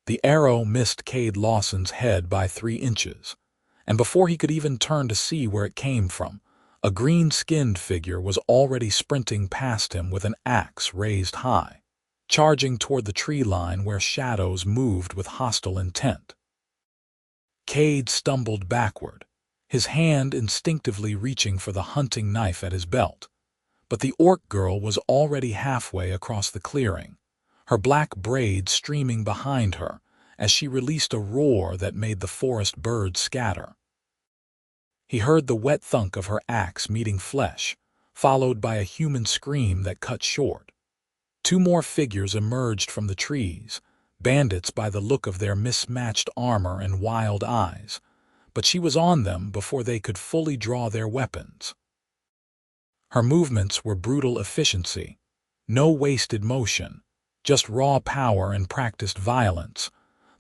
The arrow missed Kade Lawson's head by 3 inches, and before he could even turn to see where it came from, a green-skinned figure was already sprinting past him with an axe raised high, charging toward the tree line where shadows moved with hostile intent. Kade stumbled backward, his hand instinctively reaching for the hunting knife at his belt. But the orc girl was already halfway across the clearing, her black braids streaming behind her as she released a roar that made the forest birds scatter. He heard the wet thunk of her axe meeting flesh, followed by a human scream that cut short. 2 more figures emerged from the trees, bandits by the look of their mismatched armor and wild eyes, but she was on them before they could fully draw their weapons. Her movements were brutal efficiency, no wasted motion, just raw power and practiced violence.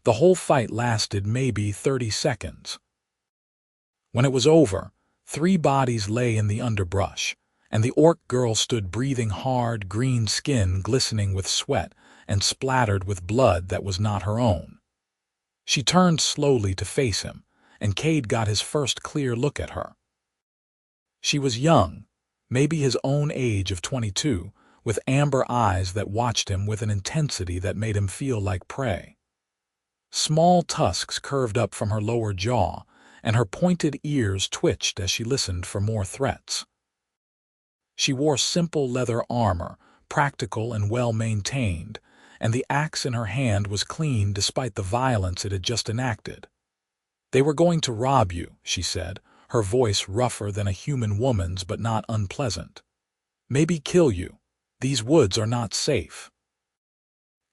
The whole fight lasted maybe 30 seconds. When it was over, 3 bodies lay in the underbrush, and the orc girl stood breathing hard, green skin glistening with sweat and splattered with blood that was not her own. She turned slowly to face him, and Kade got his first clear look at her. She was young, maybe his own age of 22, with amber eyes that watched him with an intensity that made him feel like prey. Small tusks curved up from her lower jaw, and her pointed ears twitched as she listened for more threats. She wore simple leather armor, practical and well-maintained, and the axe in her hand was clean despite the violence it had just enacted. "They were going to rob you," she said, her voice rougher than a human woman's but not unpleasant. "Maybe kill you. These woods are not safe."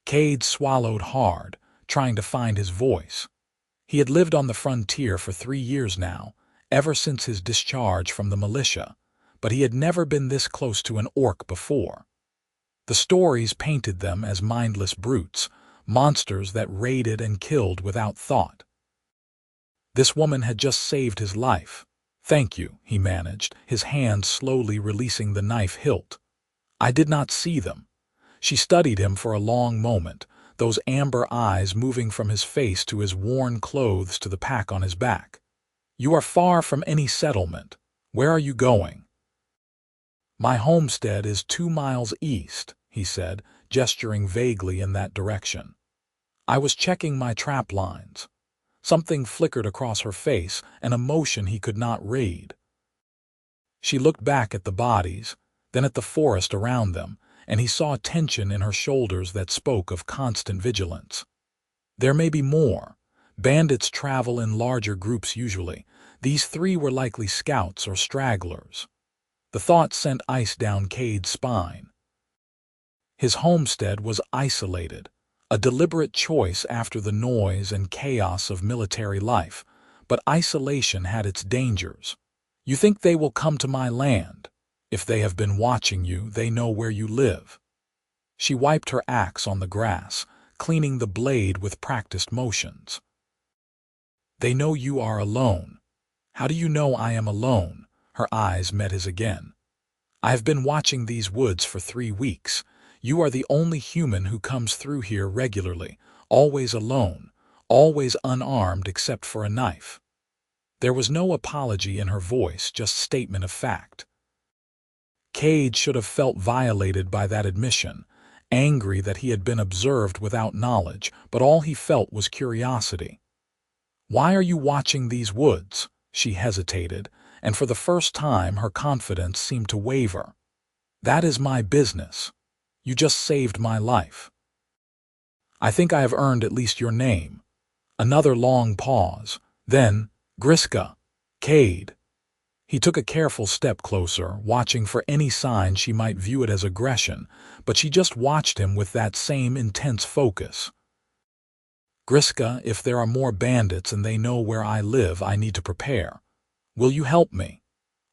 Kade swallowed hard, trying to find his voice. He had lived on the frontier for 3 years now, ever since his discharge from the militia, but he had never been this close to an orc before. The stories painted them as mindless brutes, monsters that raided and killed without thought. This woman had just saved his life. "Thank you," he managed, his hand slowly releasing the knife hilt. "I did not see them." She studied him for a long moment, those amber eyes moving from his face to his worn clothes to the pack on his back. "You are far from any settlement. Where are you going?" "My homestead is 2 miles east," he said, gesturing vaguely in that direction. "I was checking my trap lines." Something flickered across her face, an emotion he could not read. She looked back at the bodies, then at the forest around them, and he saw tension in her shoulders that spoke of constant vigilance. There may be more. Bandits travel in larger groups usually. These 3 were likely scouts or stragglers. The thought sent ice down Kade's spine. His homestead was isolated, a deliberate choice after the noise and chaos of military life, but isolation had its dangers. "You think they will come to my land? If they have been watching you, they know where you live." She wiped her axe on the grass, cleaning the blade with practiced motions. "They know you are alone." "How do you know I am alone?" Her eyes met his again. "I have been watching these woods for 3 weeks. You are the only human who comes through here regularly, always alone, always unarmed except for a knife." There was no apology in her voice, just statement of fact. Kade should have felt violated by that admission, angry that he had been observed without knowledge, but all he felt was curiosity. "Why are you watching these woods?" She hesitated, and for the first time her confidence seemed to waver. "That is my business. You just saved my life." "I think I have earned at least your name." Another long pause. Then, "Griska." "Kade." He took a careful step closer, watching for any sign she might view it as aggression, but she just watched him with that same intense focus. "Griska, if there are more bandits and they know where I live, I need to prepare. Will you help me?"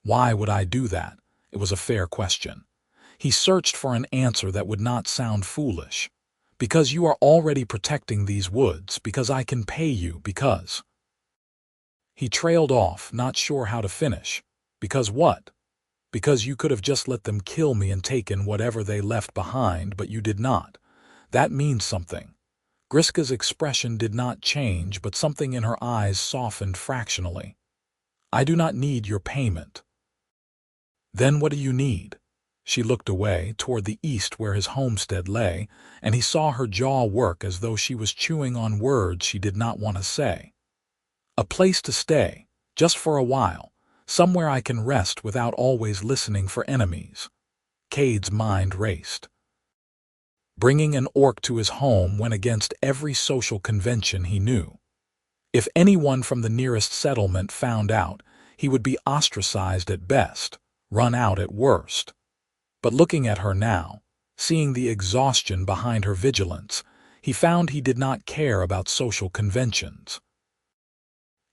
Why would I do that? It was a fair question. He searched for an answer that would not sound foolish. "Because you are already protecting these woods, because I can pay you, because—" He trailed off, not sure how to finish. "Because what?" "Because you could have just let them kill me and taken whatever they left behind, but you did not. That means something." Griska's expression did not change, but something in her eyes softened fractionally. "I do not need your payment." "Then what do you need?" She looked away, toward the east where his homestead lay, and he saw her jaw work as though she was chewing on words she did not want to say. "A place to stay, just for a while, somewhere I can rest without always listening for enemies." Kade's mind raced. Bringing an orc to his home went against every social convention he knew. If anyone from the nearest settlement found out, he would be ostracized at best, run out at worst. But looking at her now, seeing the exhaustion behind her vigilance, he found he did not care about social conventions.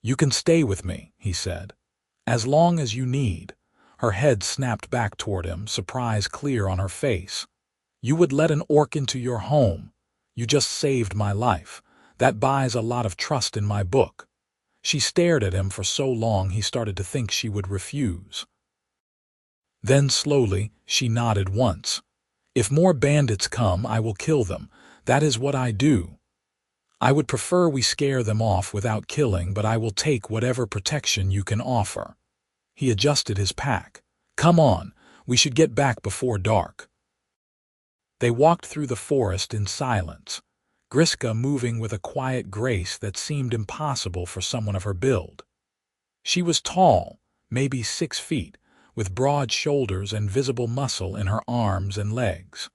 "You can stay with me," he said, "as long as you need." Her head snapped back toward him, surprise clear on her face. "You would let an orc into your home? You just saved my life. That buys a lot of trust in my book." She stared at him for so long he started to think she would refuse. Then slowly, she nodded once. "If more bandits come, I will kill them. That is what I do. I would prefer we scare them off without killing, but I will take whatever protection you can offer." He adjusted his pack. "Come on, we should get back before dark." They walked through the forest in silence, Griska moving with a quiet grace that seemed impossible for someone of her build. She was tall, maybe 6 feet, with broad shoulders and visible muscle in her arms and legs.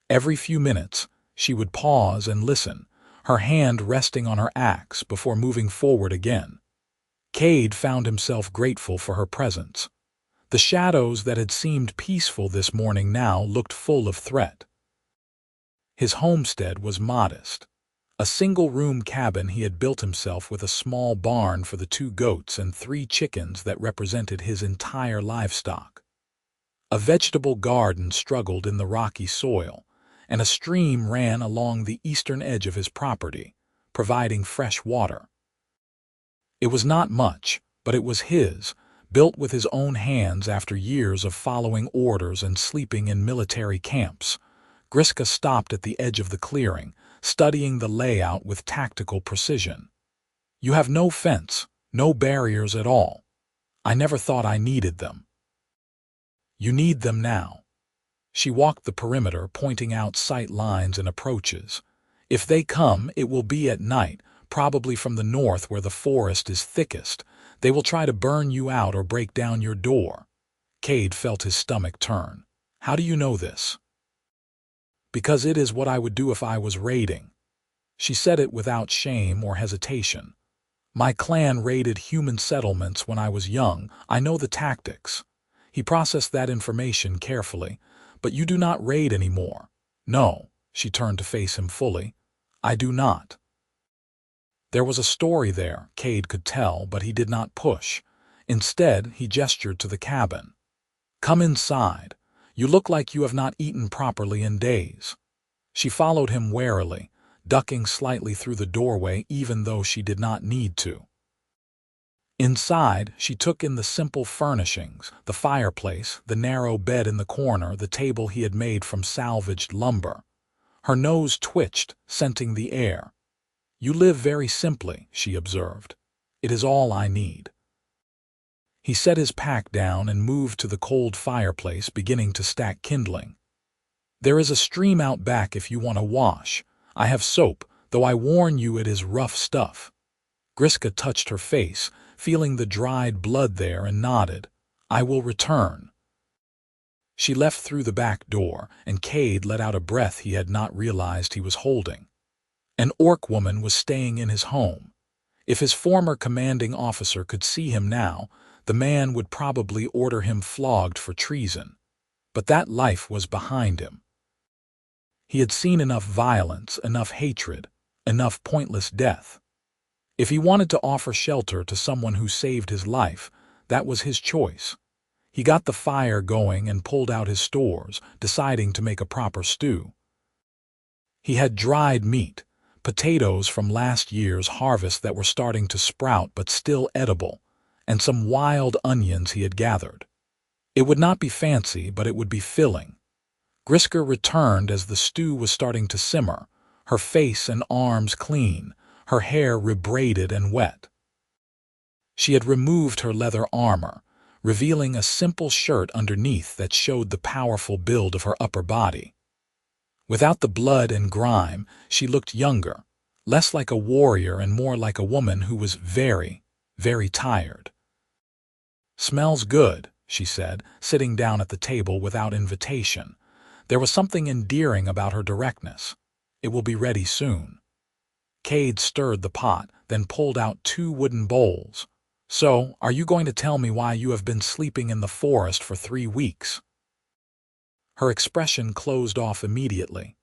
Every few minutes, she would pause and listen, her hand resting on her axe before moving forward again. Kade found himself grateful for her presence. The shadows that had seemed peaceful this morning now looked full of threat. His homestead was modest. A single-room cabin he had built himself with a small barn for the 2 goats and 3 chickens that represented his entire livestock. A vegetable garden struggled in the rocky soil, and a stream ran along the eastern edge of his property, providing fresh water. It was not much, but it was his, built with his own hands after years of following orders and sleeping in military camps. Griska stopped at the edge of the clearing, studying the layout with tactical precision. "You have no fence, no barriers at all. I never thought I needed them." "You need them now." She walked the perimeter, pointing out sight lines and approaches. "If they come, it will be at night, probably from the north where the forest is thickest. They will try to burn you out or break down your door." Kade felt his stomach turn. "How do you know this?" "Because it is what I would do if I was raiding." She said it without shame or hesitation. "My clan raided human settlements when I was young. I know the tactics." He processed that information carefully. "But you do not raid anymore." "No." She turned to face him fully. "I do not." There was a story there, Kade could tell, but he did not push. Instead, he gestured to the cabin. "Come inside. You look like you have not eaten properly in days." She followed him warily, ducking slightly through the doorway even though she did not need to. Inside, she took in the simple furnishings, the fireplace, the narrow bed in the corner, the table he had made from salvaged lumber. Her nose twitched, scenting the air. "You live very simply," she observed. "It is all I need." He set his pack down and moved to the cold fireplace, beginning to stack kindling. "There is a stream out back if you want to wash. I have soap, though I warn you it is rough stuff." Griska touched her face, feeling the dried blood there, and nodded. "I will return." She left through the back door, and Kade let out a breath he had not realized he was holding. An orc woman was staying in his home. If his former commanding officer could see him now, the man would probably order him flogged for treason. But that life was behind him. He had seen enough violence, enough hatred, enough pointless death. If he wanted to offer shelter to someone who saved his life, that was his choice. He got the fire going and pulled out his stores, deciding to make a proper stew. He had dried meat, potatoes from last year's harvest that were starting to sprout but still edible, and some wild onions he had gathered. It would not be fancy, but it would be filling. Griska returned as the stew was starting to simmer, her face and arms clean, her hair rebraided and wet. She had removed her leather armor, revealing a simple shirt underneath that showed the powerful build of her upper body. Without the blood and grime, she looked younger, less like a warrior and more like a woman who was very, very tired. "Smells good," she said, sitting down at the table without invitation. There was something endearing about her directness. "It will be ready soon." Kade stirred the pot, then pulled out 2 wooden bowls. "So, are you going to tell me why you have been sleeping in the forest for 3 weeks?" Her expression closed off immediately.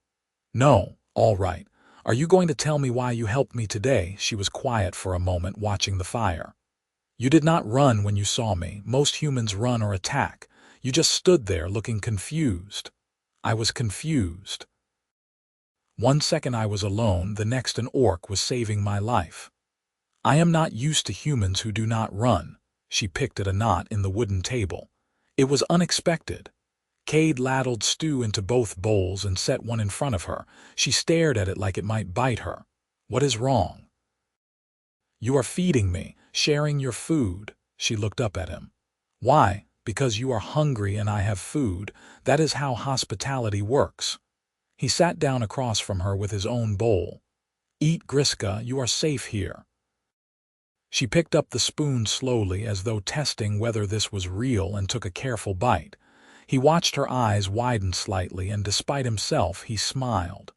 "No, all right. Are you going to tell me why you helped me today?" She was quiet for a moment, watching the fire. "You did not run when you saw me. Most humans run or attack. You just stood there looking confused." "I was confused. One second I was alone, the next an orc was saving my life. I am not used to humans who do not run." She picked at a knot in the wooden table. "It was unexpected." Kade ladled stew into both bowls and set one in front of her. She stared at it like it might bite her. "What is wrong?" "You are feeding me, sharing your food." She looked up at him. "Why? Because you are hungry and I have food. That is how hospitality works." He sat down across from her with his own bowl. "Eat, Griska, you are safe here." She picked up the spoon slowly, as though testing whether this was real, and took a careful bite. He watched her eyes widen slightly, and despite himself, he smiled.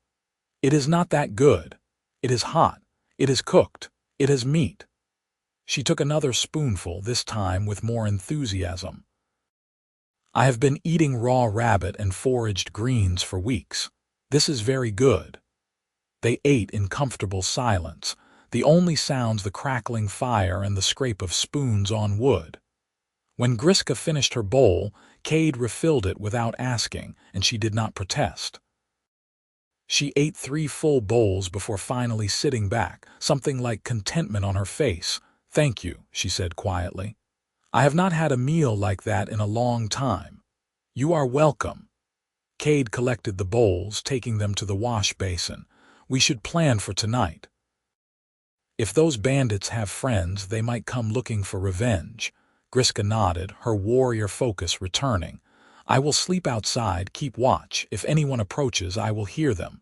"It is not that good. It is hot. It is cooked. It has meat." She took another spoonful, this time with more enthusiasm. "I have been eating raw rabbit and foraged greens for weeks. This is very good." They ate in comfortable silence, the only sounds the crackling fire and the scrape of spoons on wood. When Griska finished her bowl, Kade refilled it without asking, and she did not protest. She ate 3 full bowls before finally sitting back, something like contentment on her face. "Thank you," she said quietly. "I have not had a meal like that in a long time." "You are welcome." Kade collected the bowls, taking them to the wash basin. "We should plan for tonight. If those bandits have friends, they might come looking for revenge." Griska nodded, her warrior focus returning. "I will sleep outside, keep watch. If anyone approaches, I will hear them.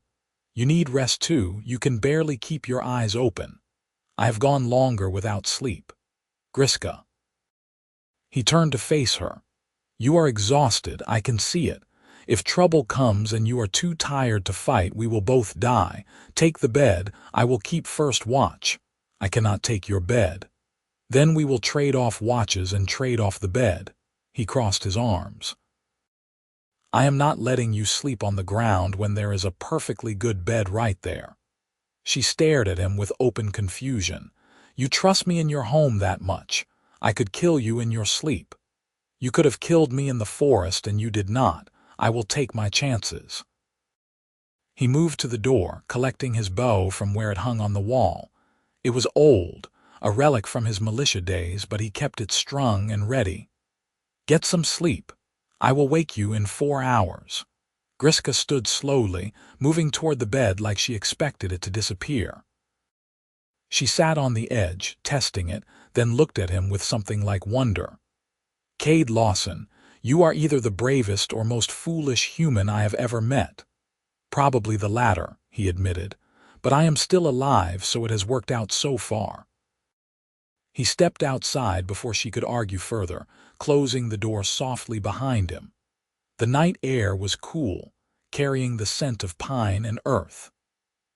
You need rest too. You can barely keep your eyes open." "I have gone longer without sleep." "Griska." He turned to face her. "You are exhausted, I can see it. If trouble comes and you are too tired to fight, we will both die. Take the bed. I will keep first watch." "I cannot take your bed." "Then we will trade off watches and trade off the bed." He crossed his arms. "I am not letting you sleep on the ground when there is a perfectly good bed right there." She stared at him with open confusion. "You trust me in your home that much? I could kill you in your sleep." "You could have killed me in the forest and you did not. I will take my chances." He moved to the door, collecting his bow from where it hung on the wall. It was old, a relic from his militia days, but he kept it strung and ready. "Get some sleep. I will wake you in 4 hours." Griska stood slowly, moving toward the bed like she expected it to disappear. She sat on the edge, testing it, then looked at him with something like wonder. "Kade Lawson, you are either the bravest or most foolish human I have ever met." "Probably the latter," he admitted. "But I am still alive, so it has worked out so far." He stepped outside before she could argue further, closing the door softly behind him. The night air was cool, carrying the scent of pine and earth.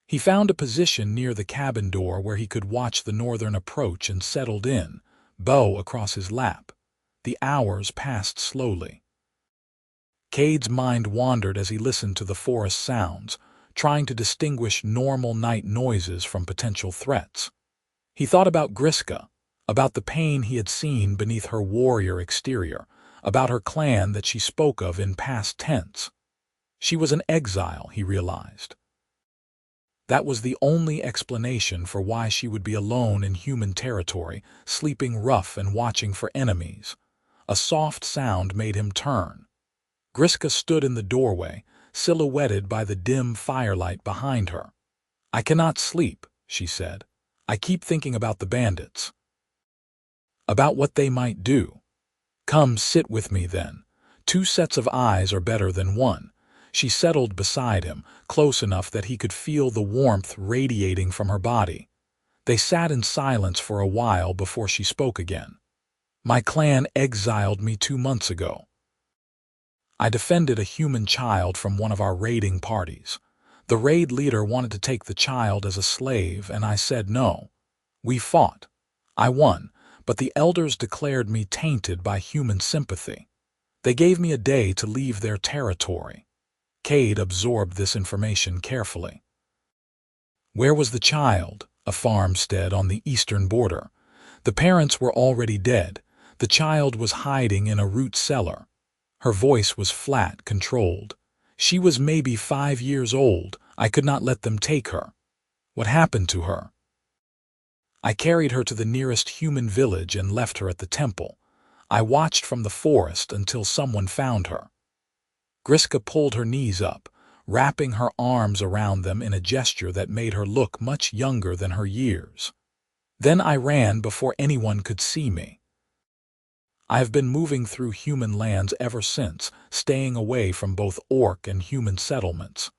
He found a position near the cabin door where he could watch the northern approach and settled in, bow across his lap. The hours passed slowly. Kade's mind wandered as he listened to the forest sounds, trying to distinguish normal night noises from potential threats. He thought about Griska, about the pain he had seen beneath her warrior exterior, about her clan that she spoke of in past tense. She was an exile, he realized. That was the only explanation for why she would be alone in human territory, sleeping rough and watching for enemies. A soft sound made him turn. Griska stood in the doorway, silhouetted by the dim firelight behind her. "I cannot sleep," she said. "I keep thinking about the bandits, about what they might do." "Come, sit with me then. 2 sets of eyes are better than 1. She settled beside him, close enough that he could feel the warmth radiating from her body. They sat in silence for a while before she spoke again. "My clan exiled me 2 months ago. I defended a human child from one of our raiding parties. The raid leader wanted to take the child as a slave, and I said no. We fought. I won, but the elders declared me tainted by human sympathy. They gave me a day to leave their territory." Kade absorbed this information carefully. Where was the child? A farmstead on the eastern border. The parents were already dead. The child was hiding in a root cellar. Her voice was flat, controlled. "She was maybe 5 years old. I could not let them take her." "What happened to her?" "I carried her to the nearest human village and left her at the temple. I watched from the forest until someone found her." Griska pulled her knees up, wrapping her arms around them in a gesture that made her look much younger than her years. "Then I ran before anyone could see me. I have been moving through human lands ever since, staying away from both orc and human settlements."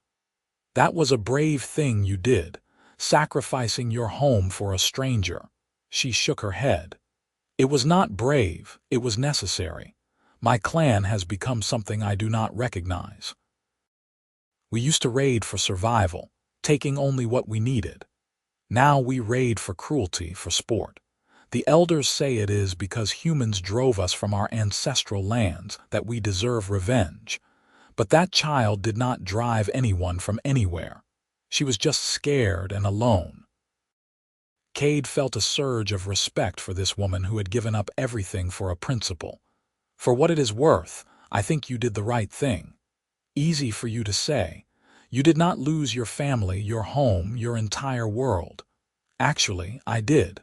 "That was a brave thing you did, sacrificing your home for a stranger." She shook her head. "It was not brave, it was necessary. My clan has become something I do not recognize. We used to raid for survival, taking only what we needed. Now we raid for cruelty, for sport. The elders say it is because humans drove us from our ancestral lands that we deserve revenge. But that child did not drive anyone from anywhere. She was just scared and alone." Kade felt a surge of respect for this woman who had given up everything for a principle. "For what it is worth, I think you did the right thing. Easy for you to say. You did not lose your family, your home, your entire world. Actually, I did."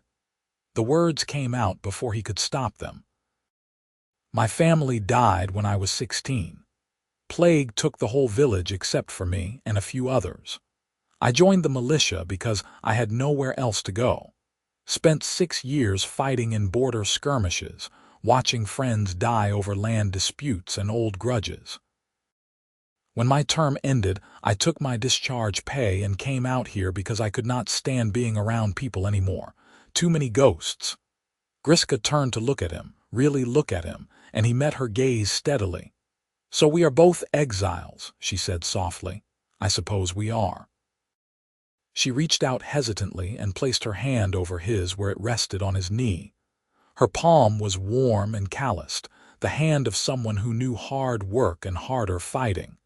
The words came out before he could stop them. "My family died when I was 16. Plague took the whole village except for me and a few others. I joined the militia because I had nowhere else to go. Spent 6 years fighting in border skirmishes, watching friends die over land disputes and old grudges. When my term ended, I took my discharge pay and came out here because I could not stand being around people anymore. Too many ghosts." Griska turned to look at him, really look at him, and he met her gaze steadily. "So we are both exiles," she said softly. "I suppose we are." She reached out hesitantly and placed her hand over his where it rested on his knee. Her palm was warm and calloused, the hand of someone who knew hard work and harder fighting.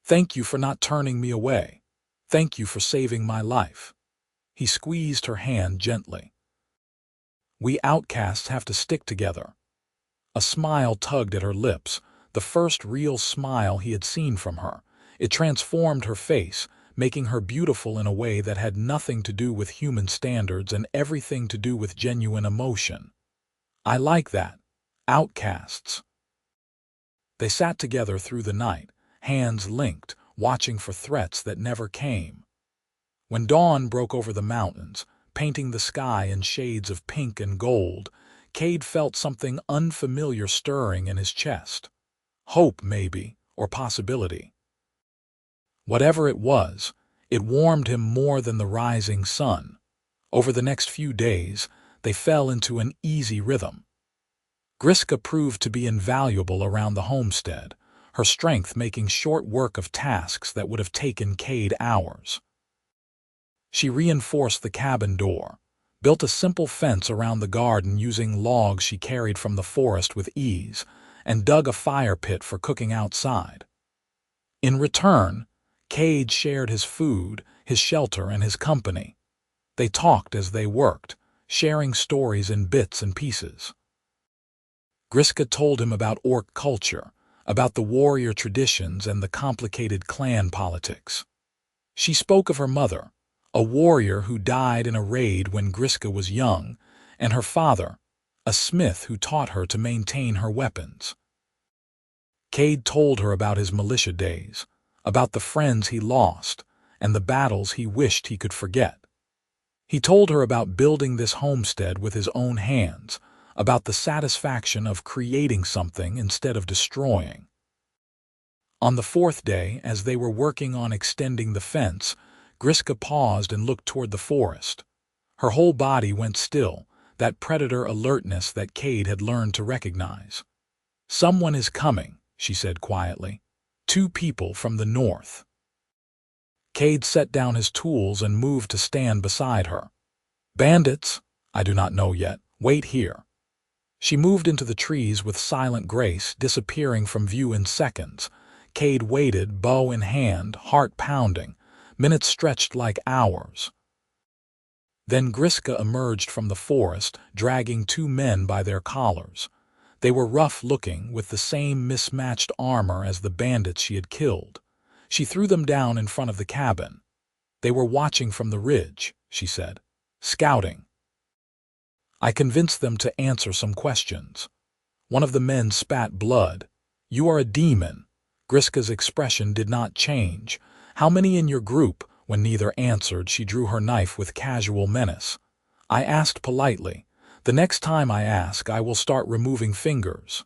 "Thank you for not turning me away. Thank you for saving my life." He squeezed her hand gently. "We outcasts have to stick together." A smile tugged at her lips, the first real smile he had seen from her. It transformed her face, making her beautiful in a way that had nothing to do with human standards and everything to do with genuine emotion. "I like that. Outcasts." They sat together through the night, hands linked, watching for threats that never came. When dawn broke over the mountains, painting the sky in shades of pink and gold, Kade felt something unfamiliar stirring in his chest. Hope, maybe, or possibility. Whatever it was, it warmed him more than the rising sun. Over the next few days, they fell into an easy rhythm. Griska proved to be invaluable around the homestead, her strength making short work of tasks that would have taken Kade hours. She reinforced the cabin door, built a simple fence around the garden using logs she carried from the forest with ease, and dug a fire pit for cooking outside. In return, Kade shared his food, his shelter, and his company. They talked as they worked, sharing stories in bits and pieces. Griska told him about orc culture, about the warrior traditions and the complicated clan politics. She spoke of her mother, a warrior who died in a raid when Griska was young, and her father, a smith who taught her to maintain her weapons. Kade told her about his militia days, about the friends he lost, and the battles he wished he could forget. He told her about building this homestead with his own hands, about the satisfaction of creating something instead of destroying. On the fourth day, as they were working on extending the fence, Griska paused and looked toward the forest. Her whole body went still, that predator alertness that Kade had learned to recognize. "Someone is coming," she said quietly. "Two people from the north." Kade set down his tools and moved to stand beside her. "Bandits? I do not know yet. Wait here." She moved into the trees with silent grace, disappearing from view in seconds. Kade waited, bow in hand, heart pounding. Minutes stretched like hours. Then Griska emerged from the forest, dragging two men by their collars. They were rough-looking, with the same mismatched armor as the bandits she had killed. She threw them down in front of the cabin. "They were watching from the ridge," she said. "Scouting." I convinced them to answer some questions. One of the men spat blood. "You are a demon." Griska's expression did not change. "How many in your group?" When neither answered, she drew her knife with casual menace. I asked politely, "The next time I ask, I will start removing fingers."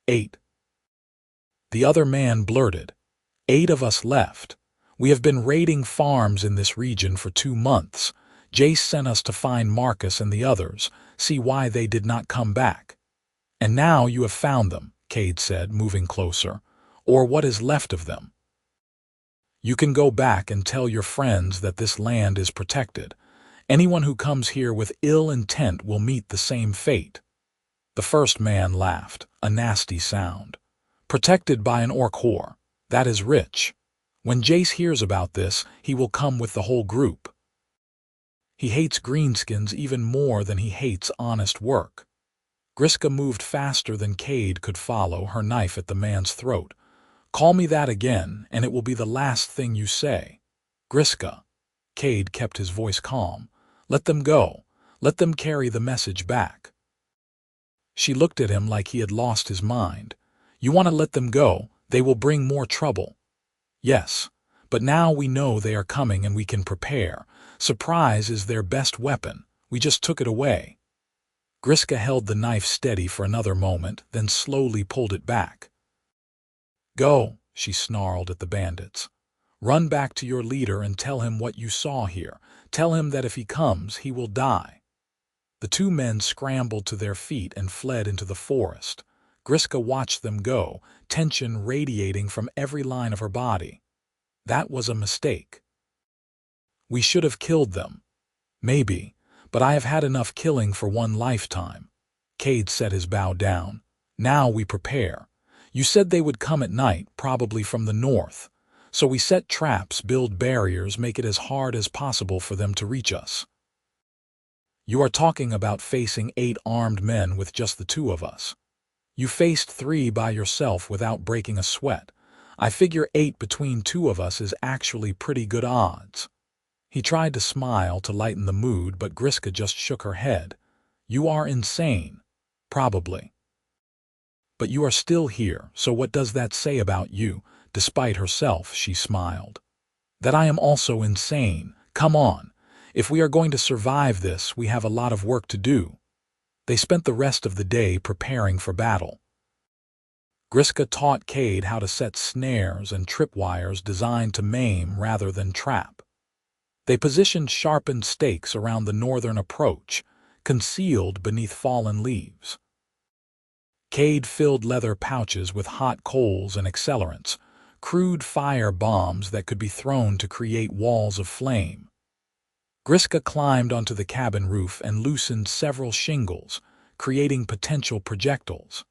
8. The other man blurted, "8 of us left. We have been raiding farms in this region for 2 months. Jace sent us to find Marcus and the others, see why they did not come back. And now you have found them," Kade said, moving closer. "Or what is left of them. You can go back and tell your friends that this land is protected. Anyone who comes here with ill intent will meet the same fate." The first man laughed, a nasty sound. "Protected by an orc whore. That is rich. When Jace hears about this, he will come with the whole group. He hates greenskins even more than he hates honest work." Griska moved faster than Kade could follow, her knife at the man's throat. "Call me that again, and it will be the last thing you say." "Griska." Kade kept his voice calm. "Let them go. Let them carry the message back." She looked at him like he had lost his mind. "You want to let them go? They will bring more trouble." "Yes, but now we know they are coming and we can prepare. Surprise is their best weapon. We just took it away." Griska held the knife steady for another moment, then slowly pulled it back. "Go," she snarled at the bandits. "Run back to your leader and tell him what you saw here. Tell him that if he comes, he will die." The two men scrambled to their feet and fled into the forest. Griska watched them go, tension radiating from every line of her body. That was a mistake. "We should have killed them." "Maybe, but I have had enough killing for one lifetime." Kade set his bow down. "Now we prepare. You said they would come at night, probably from the north. So we set traps, build barriers, make it as hard as possible for them to reach us." "You are talking about facing 8 armed men with just the 2 of us. You faced 3 by yourself without breaking a sweat. I figure 8 between 2 of us is actually pretty good odds." He tried to smile to lighten the mood, but Griska just shook her head. "You are insane." "Probably. But you are still here, so what does that say about you?" Despite herself, she smiled. "That I am also insane. Come on. If we are going to survive this, we have a lot of work to do." They spent the rest of the day preparing for battle. Griska taught Kade how to set snares and tripwires designed to maim rather than trap. They positioned sharpened stakes around the northern approach, concealed beneath fallen leaves. Kade filled leather pouches with hot coals and accelerants, crude fire bombs that could be thrown to create walls of flame. Griska climbed onto the cabin roof and loosened several shingles, creating potential projectiles.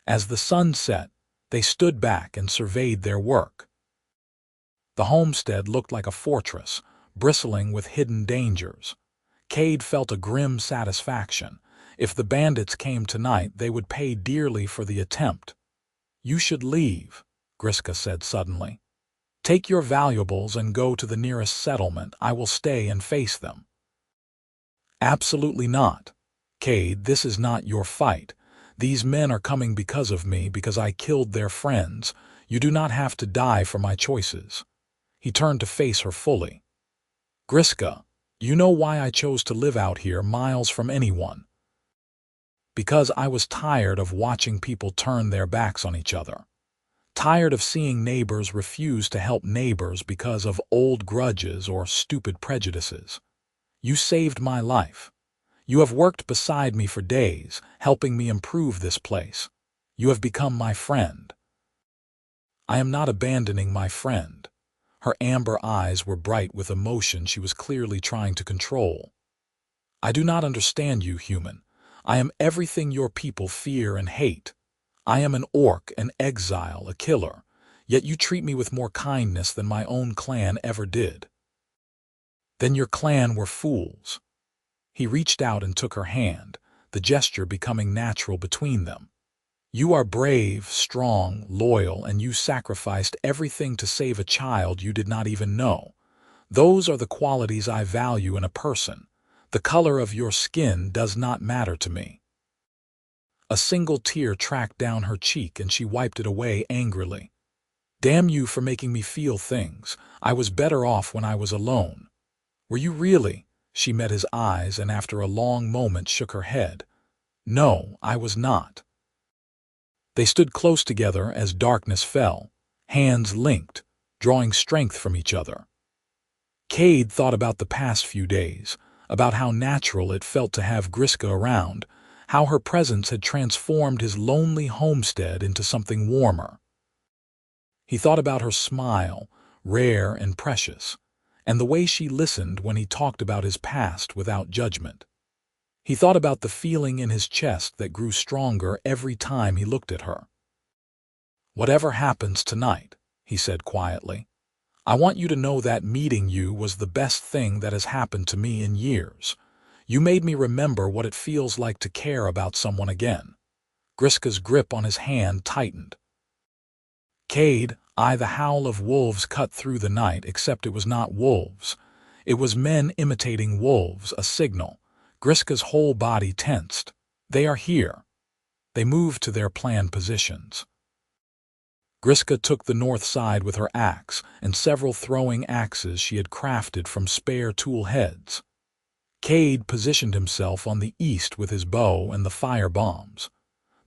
As the sun set, they stood back and surveyed their work. The homestead looked like a fortress, bristling with hidden dangers. Kade felt a grim satisfaction. If the bandits came tonight, they would pay dearly for the attempt. "You should leave," Griska said suddenly. "Take your valuables and go to the nearest settlement. I will stay and face them." "Absolutely not. Kade, this is not your fight. These men are coming because of me, because I killed their friends. You do not have to die for my choices." He turned to face her fully. Griska, you know why I chose to live out here miles from anyone. Because I was tired of watching people turn their backs on each other. Tired of seeing neighbors refuse to help neighbors because of old grudges or stupid prejudices. You saved my life. You have worked beside me for days, helping me improve this place. You have become my friend. I am not abandoning my friend. Her amber eyes were bright with emotion she was clearly trying to control. I do not understand you, human. I am everything your people fear and hate. I am an orc, an exile, a killer, yet you treat me with more kindness than my own clan ever did. Then your clan were fools. He reached out and took her hand, the gesture becoming natural between them. You are brave, strong, loyal, and you sacrificed everything to save a child you did not even know. Those are the qualities I value in a person. The color of your skin does not matter to me. A single tear tracked down her cheek and she wiped it away angrily. Damn you for making me feel things. I was better off when I was alone. Were you really? She met his eyes and after a long moment shook her head. No, I was not. They stood close together as darkness fell, hands linked, drawing strength from each other. Kade thought about the past few days, about how natural it felt to have Griska around, how her presence had transformed his lonely homestead into something warmer. He thought about her smile, rare and precious, and the way she listened when he talked about his past without judgment. He thought about the feeling in his chest that grew stronger every time he looked at her. Whatever happens tonight, he said quietly, I want you to know that meeting you was the best thing that has happened to me in years. You made me remember what it feels like to care about someone again. Griska's grip on his hand tightened. Kade, the howl of wolves cut through the night, except it was not wolves. It was men imitating wolves, a signal. Griska's whole body tensed. They are here. They moved to their planned positions. Griska took the north side with her axe and several throwing axes she had crafted from spare tool heads. Kade positioned himself on the east with his bow and the fire bombs.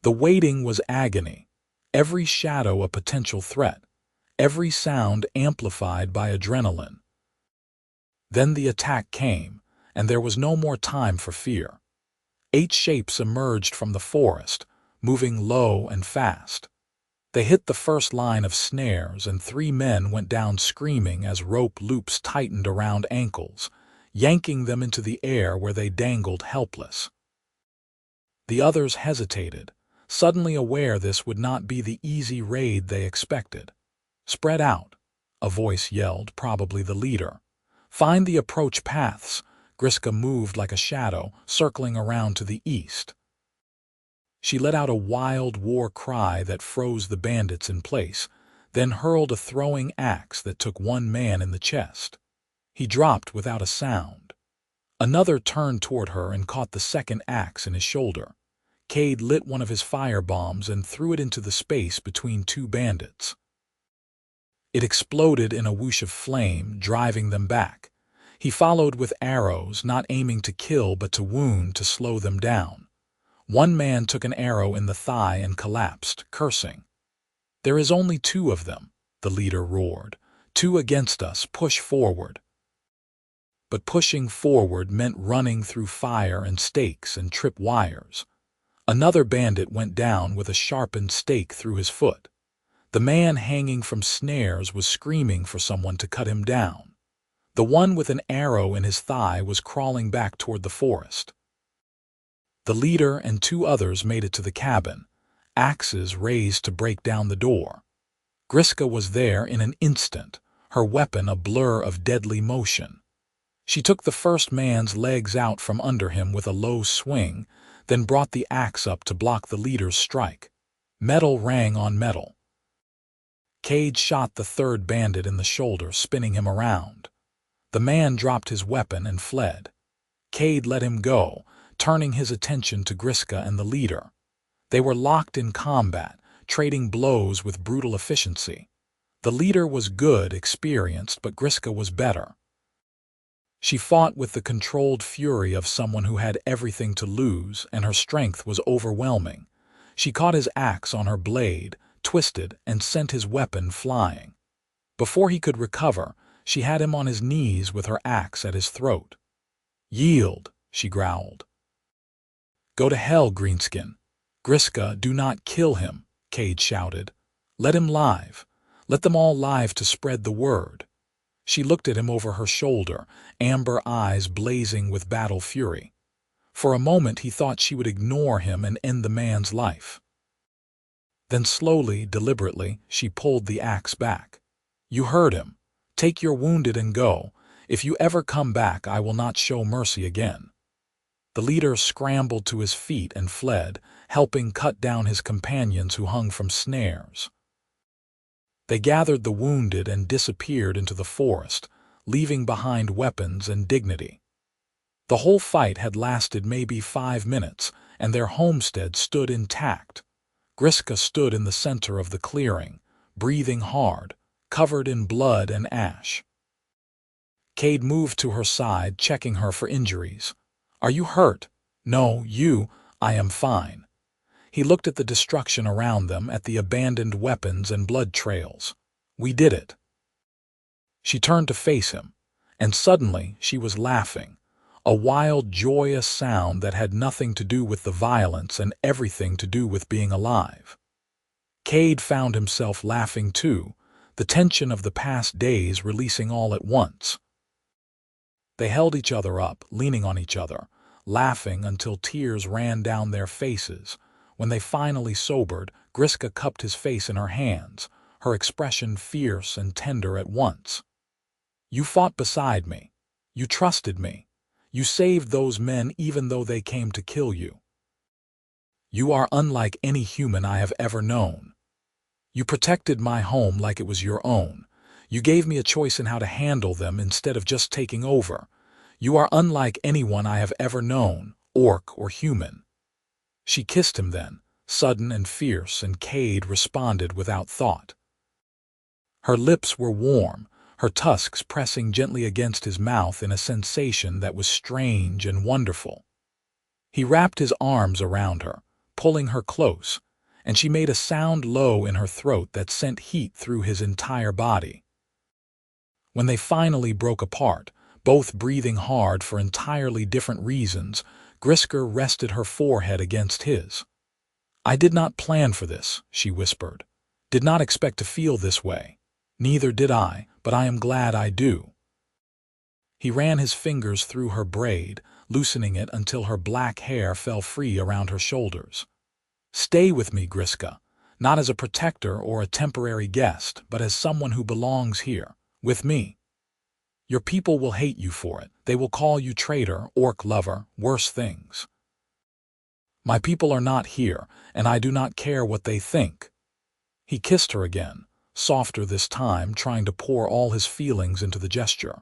The waiting was agony, every shadow a potential threat, every sound amplified by adrenaline. Then the attack came, and there was no more time for fear. 8 shapes emerged from the forest, moving low and fast. They hit the first line of snares, and 3 men went down screaming as rope loops tightened around ankles, yanking them into the air where they dangled helpless. The others hesitated, suddenly aware this would not be the easy raid they expected. Spread out, a voice yelled, probably the leader. Find the approach paths. Griska moved like a shadow, circling around to the east. She let out a wild war cry that froze the bandits in place, then hurled a throwing axe that took 1 man in the chest. He dropped without a sound. Another turned toward her and caught the second axe in his shoulder. Kade lit one of his fire bombs and threw it into the space between 2 bandits. It exploded in a whoosh of flame, driving them back. He followed with arrows, not aiming to kill but to wound, to slow them down. 1 man took an arrow in the thigh and collapsed, cursing. There is only 2 of them, the leader roared. 2 against us, push forward. But pushing forward meant running through fire and stakes and trip wires. Another bandit went down with a sharpened stake through his foot. The man hanging from snares was screaming for someone to cut him down. The one with an arrow in his thigh was crawling back toward the forest. The leader and 2 others made it to the cabin, axes raised to break down the door. Griska was there in an instant, her weapon a blur of deadly motion. She took the first man's legs out from under him with a low swing, then brought the axe up to block the leader's strike. Metal rang on metal. Kade shot the 3rd bandit in the shoulder, spinning him around. The man dropped his weapon and fled. Kade let him go, turning his attention to Griska and the leader. They were locked in combat, trading blows with brutal efficiency. The leader was good, experienced, but Griska was better. She fought with the controlled fury of someone who had everything to lose, and her strength was overwhelming. She caught his axe on her blade, twisted, and sent his weapon flying. Before he could recover, she had him on his knees with her axe at his throat. "Yield," she growled. "Go to hell, Greenskin." "Griska, do not kill him," Kade shouted. "Let him live. Let them all live to spread the word." She looked at him over her shoulder, amber eyes blazing with battle fury. For a moment he thought she would ignore him and end the man's life. Then slowly, deliberately, she pulled the axe back. "You heard him. Take your wounded and go. If you ever come back, I will not show mercy again." The leader scrambled to his feet and fled, helping cut down his companions who hung from snares. They gathered the wounded and disappeared into the forest, leaving behind weapons and dignity. The whole fight had lasted maybe 5 minutes, and their homestead stood intact. Griska stood in the center of the clearing, breathing hard, covered in blood and ash. Kade moved to her side, checking her for injuries. "Are you hurt?" "No, you." "I am fine." He looked at the destruction around them, at the abandoned weapons and blood trails. "We did it." She turned to face him, and suddenly she was laughing, a wild, joyous sound that had nothing to do with the violence and everything to do with being alive. Kade found himself laughing too, the tension of the past days releasing all at once. They held each other up, leaning on each other, laughing until tears ran down their faces. When they finally sobered, Griska cupped his face in her hands, her expression fierce and tender at once. "You fought beside me. You trusted me. You saved those men even though they came to kill you. You are unlike any human I have ever known. You protected my home like it was your own. You gave me a choice in how to handle them instead of just taking over. You are unlike anyone I have ever known, orc or human." She kissed him then, sudden and fierce, and Kade responded without thought. Her lips were warm, her tusks pressing gently against his mouth in a sensation that was strange and wonderful. He wrapped his arms around her, pulling her close, and she made a sound low in her throat that sent heat through his entire body. When they finally broke apart, both breathing hard for entirely different reasons, Griska rested her forehead against his. "I did not plan for this," she whispered. "Did not expect to feel this way. Neither did I, but I am glad I do." He ran his fingers through her braid, loosening it until her black hair fell free around her shoulders. "Stay with me, Griska, not as a protector or a temporary guest, but as someone who belongs here, with me. Your people will hate you for it. They will call you traitor, orc lover, worse things. My people are not here, and I do not care what they think." He kissed her again, softer this time, trying to pour all his feelings into the gesture.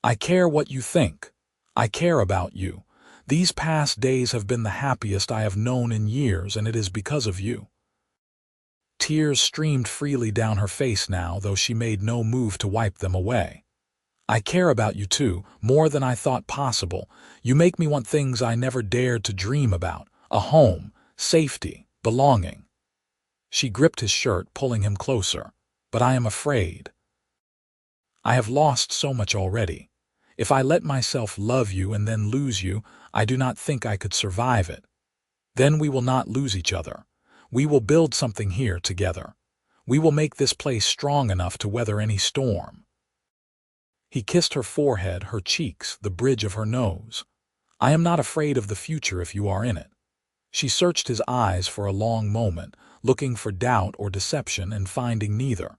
"I care what you think. I care about you. These past days have been the happiest I have known in years, and it is because of you." Tears streamed freely down her face now, though she made no move to wipe them away. "I care about you too, more than I thought possible. You make me want things I never dared to dream about. A home, safety, belonging." She gripped his shirt, pulling him closer. "But I am afraid. I have lost so much already. If I let myself love you and then lose you, I do not think I could survive it. Then we will not lose each other. We will build something here together. We will make this place strong enough to weather any storm." He kissed her forehead, her cheeks, the bridge of her nose. "I am not afraid of the future if you are in it." She searched his eyes for a long moment, looking for doubt or deception and finding neither.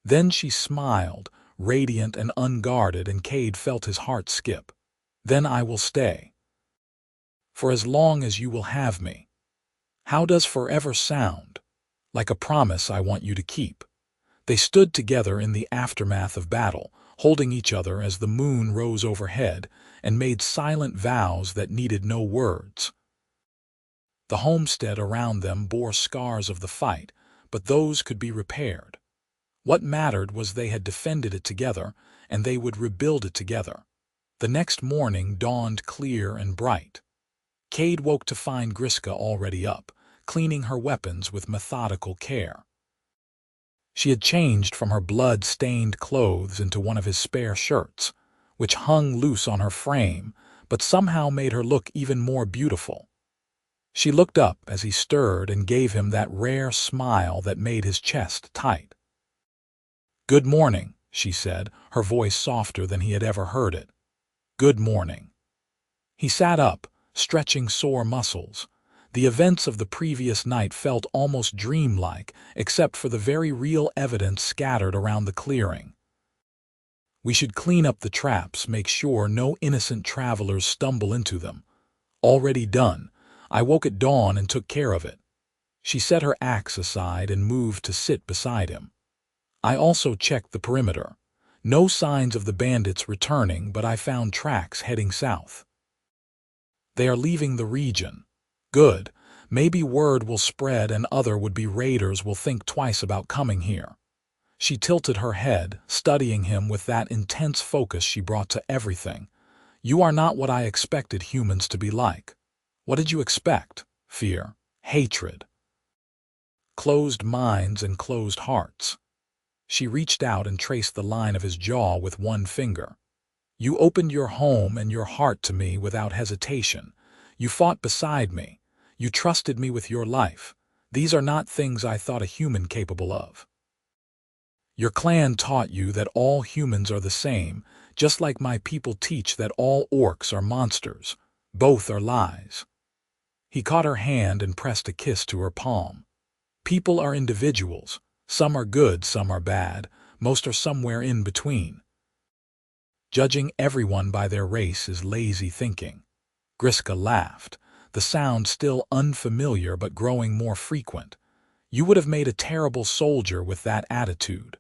Then she smiled, radiant and unguarded, and Kade felt his heart skip. "Then I will stay. For as long as you will have me." How does forever sound? Like a promise I want you to keep. They stood together in the aftermath of battle, holding each other as the moon rose overhead, and made silent vows that needed no words. The homestead around them bore scars of the fight, but those could be repaired. What mattered was they had defended it together, and they would rebuild it together. The next morning dawned clear and bright. Kade woke to find Griska already up, cleaning her weapons with methodical care. She had changed from her blood-stained clothes into one of his spare shirts, which hung loose on her frame, but somehow made her look even more beautiful. She looked up as he stirred and gave him that rare smile that made his chest tight. "Good morning," she said, her voice softer than he had ever heard it. "Good morning." He sat up, stretching sore muscles. The events of the previous night felt almost dreamlike, except for the very real evidence scattered around the clearing. "We should clean up the traps, make sure no innocent travelers stumble into them." "Already done. I woke at dawn and took care of it." She set her axe aside and moved to sit beside him. "I also checked the perimeter. No signs of the bandits returning, but I found tracks heading south. They are leaving the region." "Good. Maybe word will spread and other would-be raiders will think twice about coming here." She tilted her head, studying him with that intense focus she brought to everything. "You are not what I expected humans to be like." "What did you expect?" "Fear, hatred, closed minds and closed hearts." She reached out and traced the line of his jaw with one finger. "You opened your home and your heart to me without hesitation. You fought beside me. You trusted me with your life. These are not things I thought a human capable of. Your clan taught you that all humans are the same, just like my people teach that all orcs are monsters. Both are lies." He caught her hand and pressed a kiss to her palm. "People are individuals. Some are good, some are bad. Most are somewhere in between. Judging everyone by their race is lazy thinking." Griska laughed, the sound still unfamiliar but growing more frequent. "You would have made a terrible soldier with that attitude."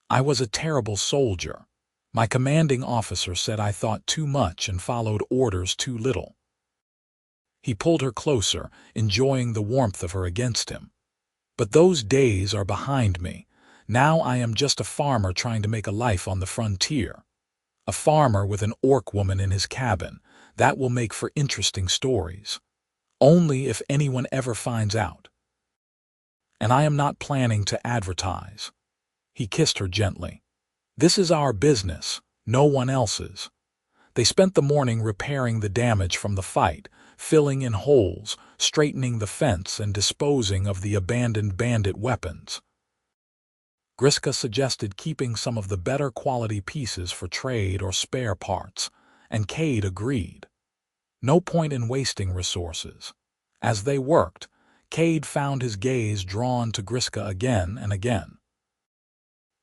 "I was a terrible soldier. My commanding officer said I thought too much and followed orders too little." He pulled her closer, enjoying the warmth of her against him. "But those days are behind me. Now I am just a farmer trying to make a life on the frontier. A farmer with an orc woman in his cabin. That will make for interesting stories. Only if anyone ever finds out. And I am not planning to advertise." He kissed her gently. "This is our business, no one else's." They spent the morning repairing the damage from the fight, filling in holes, straightening the fence, and disposing of the abandoned bandit weapons. Griska suggested keeping some of the better quality pieces for trade or spare parts, and Kade agreed. No point in wasting resources. As they worked, Kade found his gaze drawn to Griska again and again.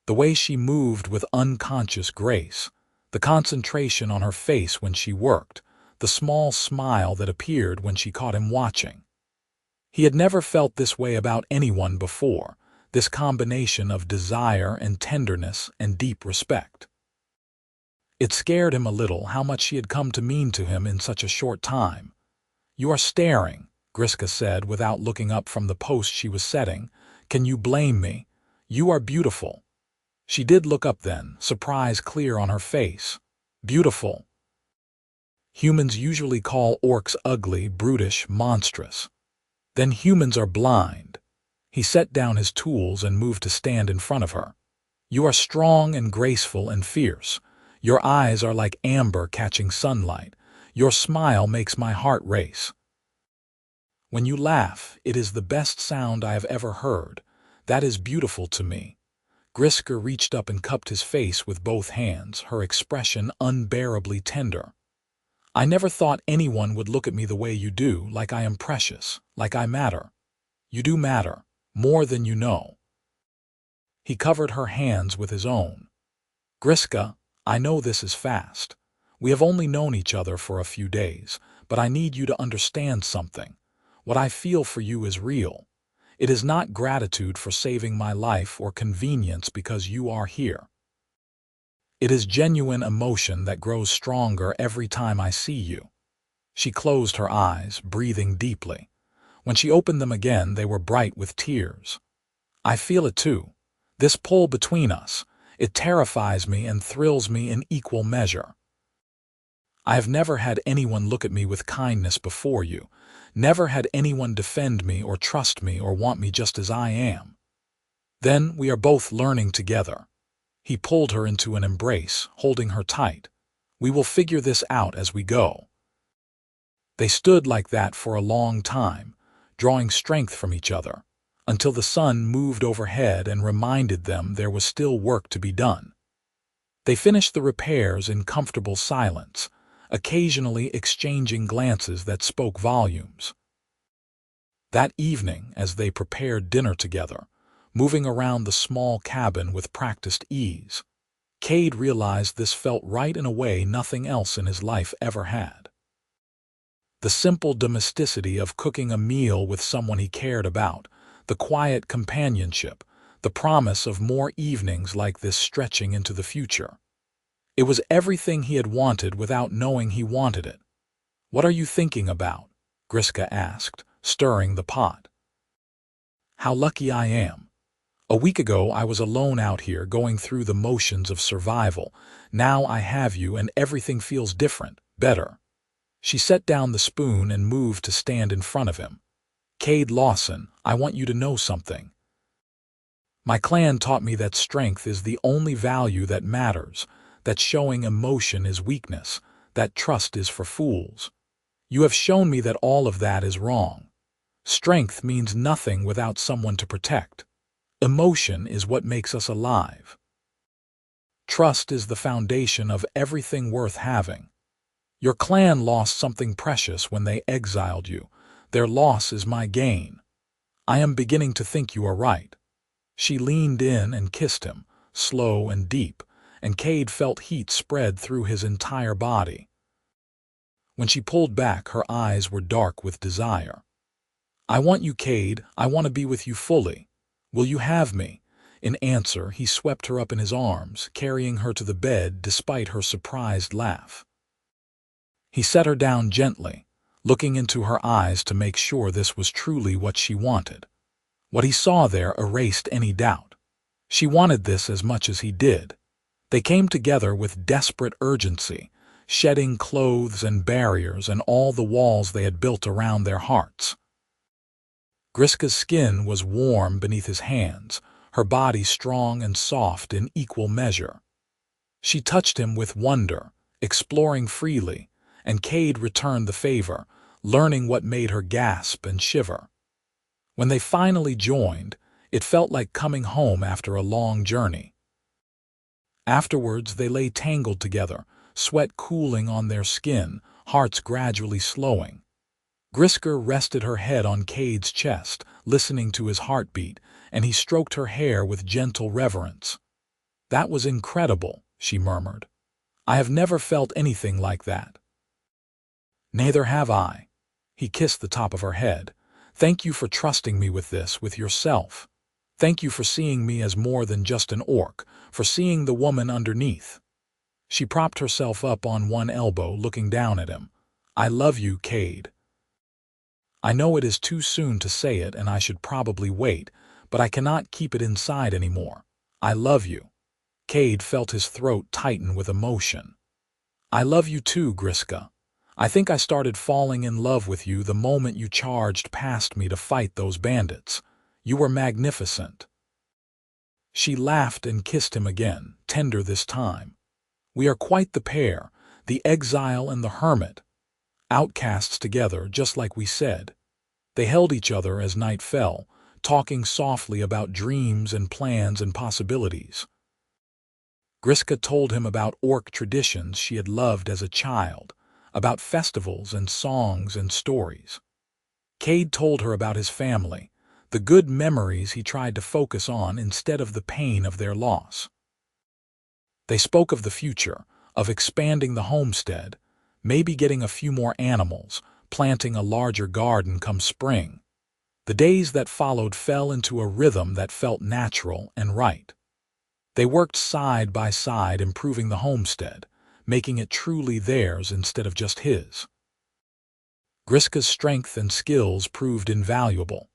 The way she moved with unconscious grace, the concentration on her face when she worked, the small smile that appeared when she caught him watching. He had never felt this way about anyone before, this combination of desire and tenderness and deep respect. It scared him a little how much she had come to mean to him in such a short time. "You are staring," Griska said without looking up from the post she was setting. "Can you blame me? You are beautiful." She did look up then, surprise clear on her face. "Beautiful." Humans usually call orcs ugly, brutish, monstrous. "Then humans are blind." He set down his tools and moved to stand in front of her. "You are strong and graceful and fierce. Your eyes are like amber catching sunlight. Your smile makes my heart race. When you laugh, it is the best sound I have ever heard. That is beautiful to me." Griska reached up and cupped his face with both hands, her expression unbearably tender. "I never thought anyone would look at me the way you do, like I am precious, like I matter. You do matter, more than you know." He covered her hands with his own. "Griska, I know this is fast. We have only known each other for a few days, but I need you to understand something. What I feel for you is real. It is not gratitude for saving my life or convenience because you are here. It is genuine emotion that grows stronger every time I see you." She closed her eyes, breathing deeply. When she opened them again, they were bright with tears. "I feel it too. This pull between us, it terrifies me and thrills me in equal measure. I have never had anyone look at me with kindness before you, never had anyone defend me or trust me or want me just as I am. Then we are both learning together. He pulled her into an embrace, holding her tight. We will figure this out as we go. They stood like that for a long time, drawing strength from each other, until the sun moved overhead and reminded them there was still work to be done. They finished the repairs in comfortable silence, occasionally exchanging glances that spoke volumes. That evening, as they prepared dinner together, moving around the small cabin with practiced ease, Kade realized this felt right in a way nothing else in his life ever had. The simple domesticity of cooking a meal with someone he cared about, the quiet companionship, the promise of more evenings like this stretching into the future. It was everything he had wanted without knowing he wanted it. "What are you thinking about?" Griska asked, stirring the pot. "How lucky I am. A week ago I was alone out here going through the motions of survival. Now I have you and everything feels different, better." She set down the spoon and moved to stand in front of him. "Kade Lawson, I want you to know something. My clan taught me that strength is the only value that matters, that showing emotion is weakness, that trust is for fools. You have shown me that all of that is wrong. Strength means nothing without someone to protect. Emotion is what makes us alive. Trust is the foundation of everything worth having. Your clan lost something precious when they exiled you. Their loss is my gain. I am beginning to think you are right." She leaned in and kissed him, slow and deep, and Kade felt heat spread through his entire body. When she pulled back, her eyes were dark with desire. "I want you, Kade. I want to be with you fully. Will you have me?" In answer, he swept her up in his arms, carrying her to the bed despite her surprised laugh. He set her down gently, looking into her eyes to make sure this was truly what she wanted. What he saw there erased any doubt. She wanted this as much as he did. They came together with desperate urgency, shedding clothes and barriers and all the walls they had built around their hearts. Griska's skin was warm beneath his hands, her body strong and soft in equal measure. She touched him with wonder, exploring freely, and Kade returned the favor, learning what made her gasp and shiver. When they finally joined, it felt like coming home after a long journey. Afterwards, they lay tangled together, sweat cooling on their skin, hearts gradually slowing. Griska rested her head on Kade's chest, listening to his heartbeat, and he stroked her hair with gentle reverence. "That was incredible," she murmured. "I have never felt anything like that." "Neither have I." He kissed the top of her head. "Thank you for trusting me with this, with yourself. Thank you for seeing me as more than just an orc, for seeing the woman underneath." She propped herself up on one elbow, looking down at him. "I love you, Kade. I know it is too soon to say it and I should probably wait, but I cannot keep it inside anymore. I love you." Kade felt his throat tighten with emotion. "I love you too, Griska. I think I started falling in love with you the moment you charged past me to fight those bandits. You were magnificent." She laughed and kissed him again, tender this time. "We are quite the pair, the exile and the hermit. Outcasts together, just like we said." They held each other as night fell, talking softly about dreams and plans and possibilities. Griska told him about orc traditions she had loved as a child, about festivals and songs and stories. Kade told her about his family, the good memories he tried to focus on instead of the pain of their loss. They spoke of the future, of expanding the homestead, maybe getting a few more animals, planting a larger garden come spring. The days that followed fell into a rhythm that felt natural and right. They worked side by side, improving the homestead, making it truly theirs instead of just his. Griska's strength and skills proved invaluable.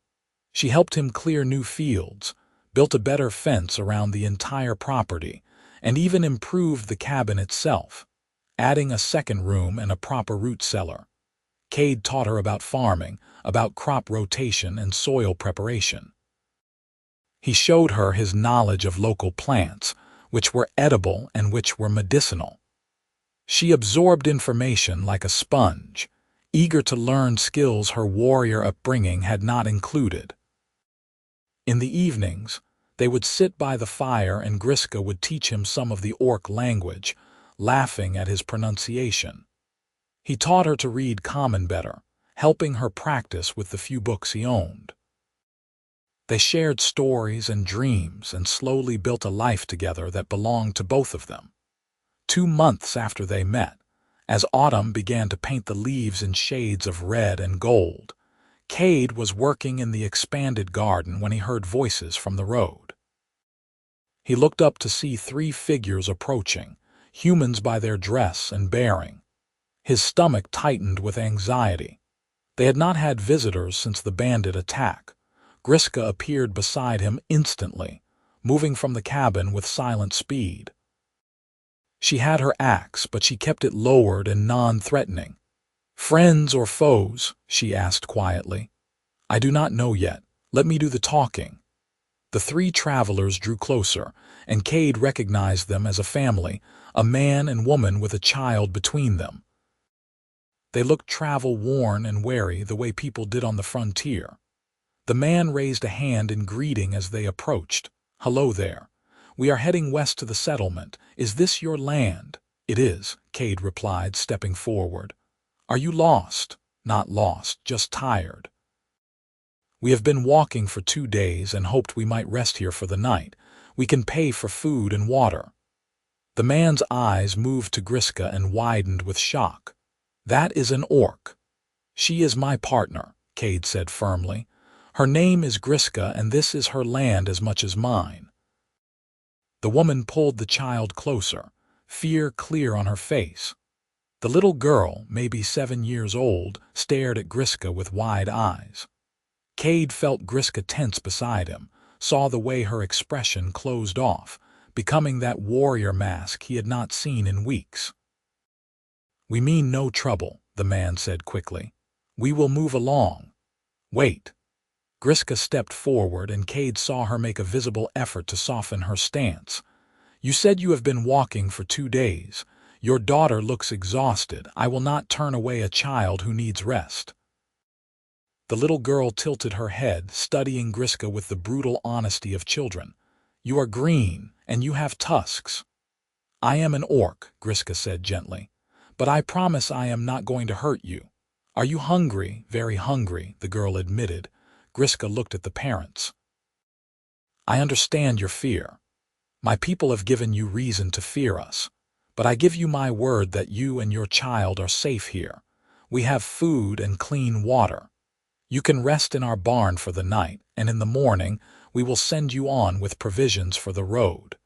She helped him clear new fields, built a better fence around the entire property, and even improved the cabin itself, adding a second room and a proper root cellar. Kade taught her about farming, about crop rotation and soil preparation. He showed her his knowledge of local plants, which were edible and which were medicinal. She absorbed information like a sponge, eager to learn skills her warrior upbringing had not included. In the evenings, they would sit by the fire and Griska would teach him some of the orc language, laughing at his pronunciation. He taught her to read common better, helping her practice with the few books he owned. They shared stories and dreams and slowly built a life together that belonged to both of them. 2 months after they met, as autumn began to paint the leaves in shades of red and gold, Kade was working in the expanded garden when he heard voices from the road. He looked up to see 3 figures approaching, humans by their dress and bearing. His stomach tightened with anxiety. They had not had visitors since the bandit attack. Griska appeared beside him instantly, moving from the cabin with silent speed. She had her axe, but she kept it lowered and non-threatening. "Friends or foes?" she asked quietly. "I do not know yet. Let me do the talking." The 3 travelers drew closer, and Kade recognized them as a family, a man and woman with a child between them. They looked travel-worn and wary, the way people did on the frontier. The man raised a hand in greeting as they approached. "Hello there. We are heading west to the settlement. Is this your land?" "It is," Kade replied, stepping forward. "Are you lost?" "Not lost, just tired. We have been walking for 2 days and hoped we might rest here for the night. We can pay for food and water." The man's eyes moved to Griska and widened with shock. "That is an orc." "She is my partner," Kade said firmly. "Her name is Griska, and this is her land as much as mine." The woman pulled the child closer, fear clear on her face. The little girl, maybe 7 years old, stared at Griska with wide eyes. Kade felt Griska tense beside him, saw the way her expression closed off, becoming that warrior mask he had not seen in weeks. "We mean no trouble," the man said quickly. "We will move along." "Wait." Griska stepped forward, and Kade saw her make a visible effort to soften her stance. "You said you have been walking for 2 days. Your daughter looks exhausted. I will not turn away a child who needs rest." The little girl tilted her head, studying Griska with the brutal honesty of children. "You are green, and you have tusks." "I am an orc," Griska said gently. "But I promise I am not going to hurt you." "Are you hungry?" "Very hungry," the girl admitted. Griska looked at the parents. "I understand your fear. My people have given you reason to fear us. But I give you my word that you and your child are safe here. We have food and clean water. You can rest in our barn for the night, and in the morning we will send you on with provisions for the road."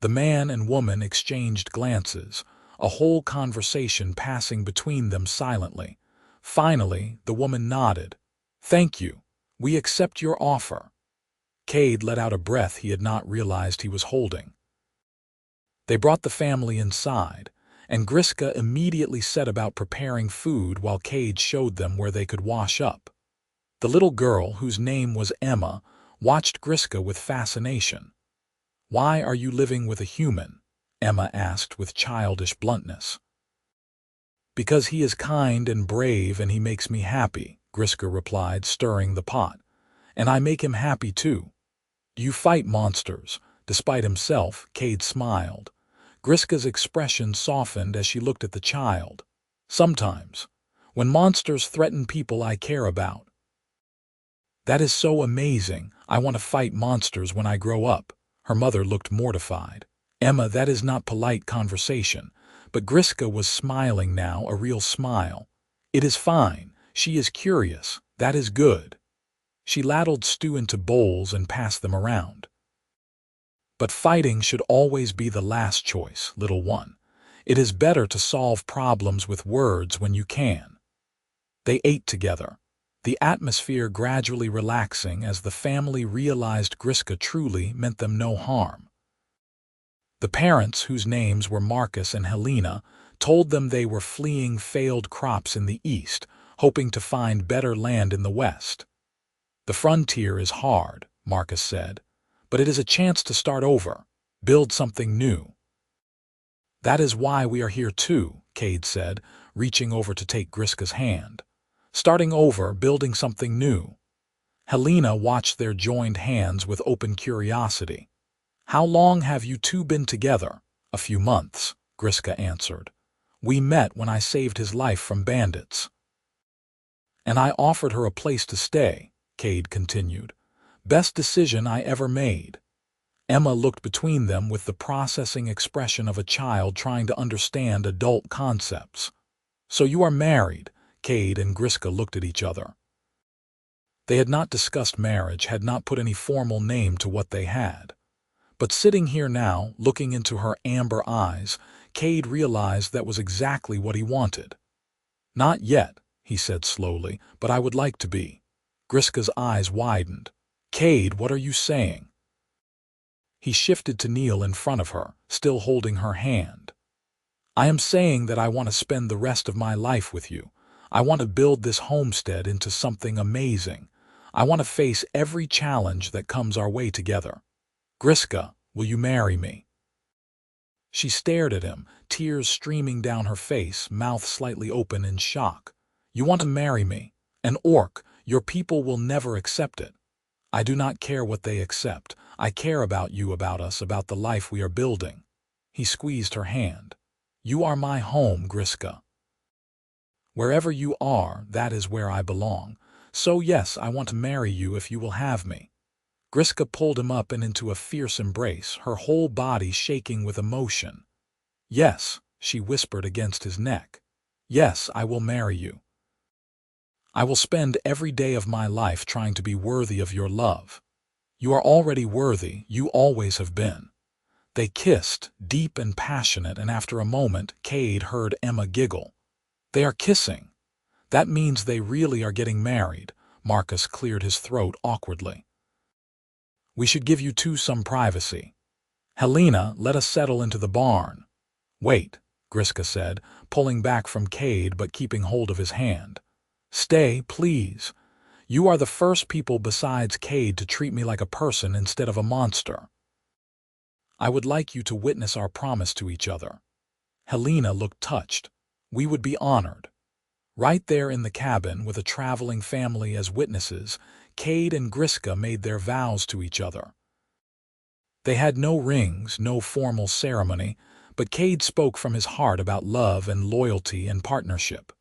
The man and woman exchanged glances, a whole conversation passing between them silently. Finally, the woman nodded. "Thank you. We accept your offer." Kade let out a breath he had not realized he was holding. They brought the family inside, and Griska immediately set about preparing food while Kade showed them where they could wash up. The little girl, whose name was Emma, watched Griska with fascination. "Why are you living with a human?" Emma asked with childish bluntness. "Because he is kind and brave and he makes me happy," Griska replied, stirring the pot. "And I make him happy too." "Do you fight monsters?" Despite himself, Kade smiled. Griska's expression softened as she looked at the child. "Sometimes, when monsters threaten people I care about." "That is so amazing. I want to fight monsters when I grow up." Her mother looked mortified. "Emma, that is not polite conversation." But Griska was smiling now, a real smile. "It is fine. She is curious. That is good." She ladled stew into bowls and passed them around. "But fighting should always be the last choice, little one. It is better to solve problems with words when you can." They ate together. the atmosphere gradually relaxing as the family realized Griska truly meant them no harm. The parents, whose names were Marcus and Helena, told them they were fleeing failed crops in the east, hoping to find better land in the west. "The frontier is hard," Marcus said, "but it is a chance to start over, build something new." "That is why we are here too," Kade said, reaching over to take Griska's hand. "Starting over, building something new." Helena watched their joined hands with open curiosity. "How long have you two been together?" "A few months," Griska answered. "We met when I saved his life from bandits." "And I offered her a place to stay," Kade continued. "Best decision I ever made." Emma looked between them with the processing expression of a child trying to understand adult concepts. "So you are married?" Kade and Griska looked at each other. They had not discussed marriage, had not put any formal name to what they had. But sitting here now, looking into her amber eyes, Kade realized that was exactly what he wanted. "Not yet," he said slowly, "but I would like to be." Griska's eyes widened. "Kade, what are you saying?" He shifted to kneel in front of her, still holding her hand. "I am saying that I want to spend the rest of my life with you. I want to build this homestead into something amazing. I want to face every challenge that comes our way together. Griska, will you marry me?" She stared at him, tears streaming down her face, mouth slightly open in shock. "You want to marry me? An orc? Your people will never accept it." "I do not care what they accept. I care about you, about us, about the life we are building." He squeezed her hand. "You are my home, Griska. Wherever you are, that is where I belong. So yes, I want to marry you if you will have me." Griska pulled him up and into a fierce embrace, her whole body shaking with emotion. "Yes," she whispered against his neck. "Yes, I will marry you. I will spend every day of my life trying to be worthy of your love. You are already worthy, you always have been." They kissed, deep and passionate, and after a moment, Kade heard Emma giggle. "They are kissing. That means they really are getting married." Marcus cleared his throat awkwardly. "We should give you two some privacy. Helena, let us settle into the barn." "Wait," Griska said, pulling back from Kade but keeping hold of his hand. "Stay, please. You are the first people besides Kade to treat me like a person instead of a monster. I would like you to witness our promise to each other." Helena looked touched. "We would be honored." Right there in the cabin, with a traveling family as witnesses, Kade and Griska made their vows to each other. They had no rings, no formal ceremony, but Kade spoke from his heart about love and loyalty and partnership.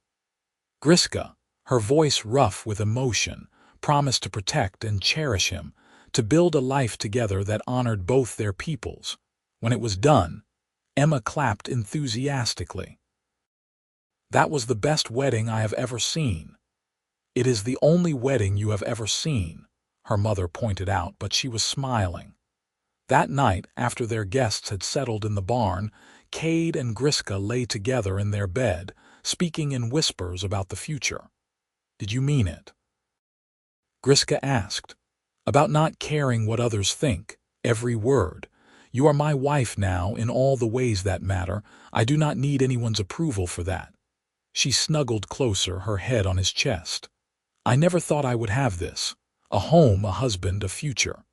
Griska, her voice rough with emotion, promised to protect and cherish him, to build a life together that honored both their peoples. When it was done, Emma clapped enthusiastically. "That was the best wedding I have ever seen." "It is the only wedding you have ever seen," her mother pointed out, but she was smiling. That night, after their guests had settled in the barn, Kade and Griska lay together in their bed, speaking in whispers about the future. "Did you mean it?" Griska asked. "About not caring what others think, every word. You are my wife now in all the ways that matter. I do not need anyone's approval for that." She snuggled closer, her head on his chest. "I never thought I would have this. A home, a husband, a future.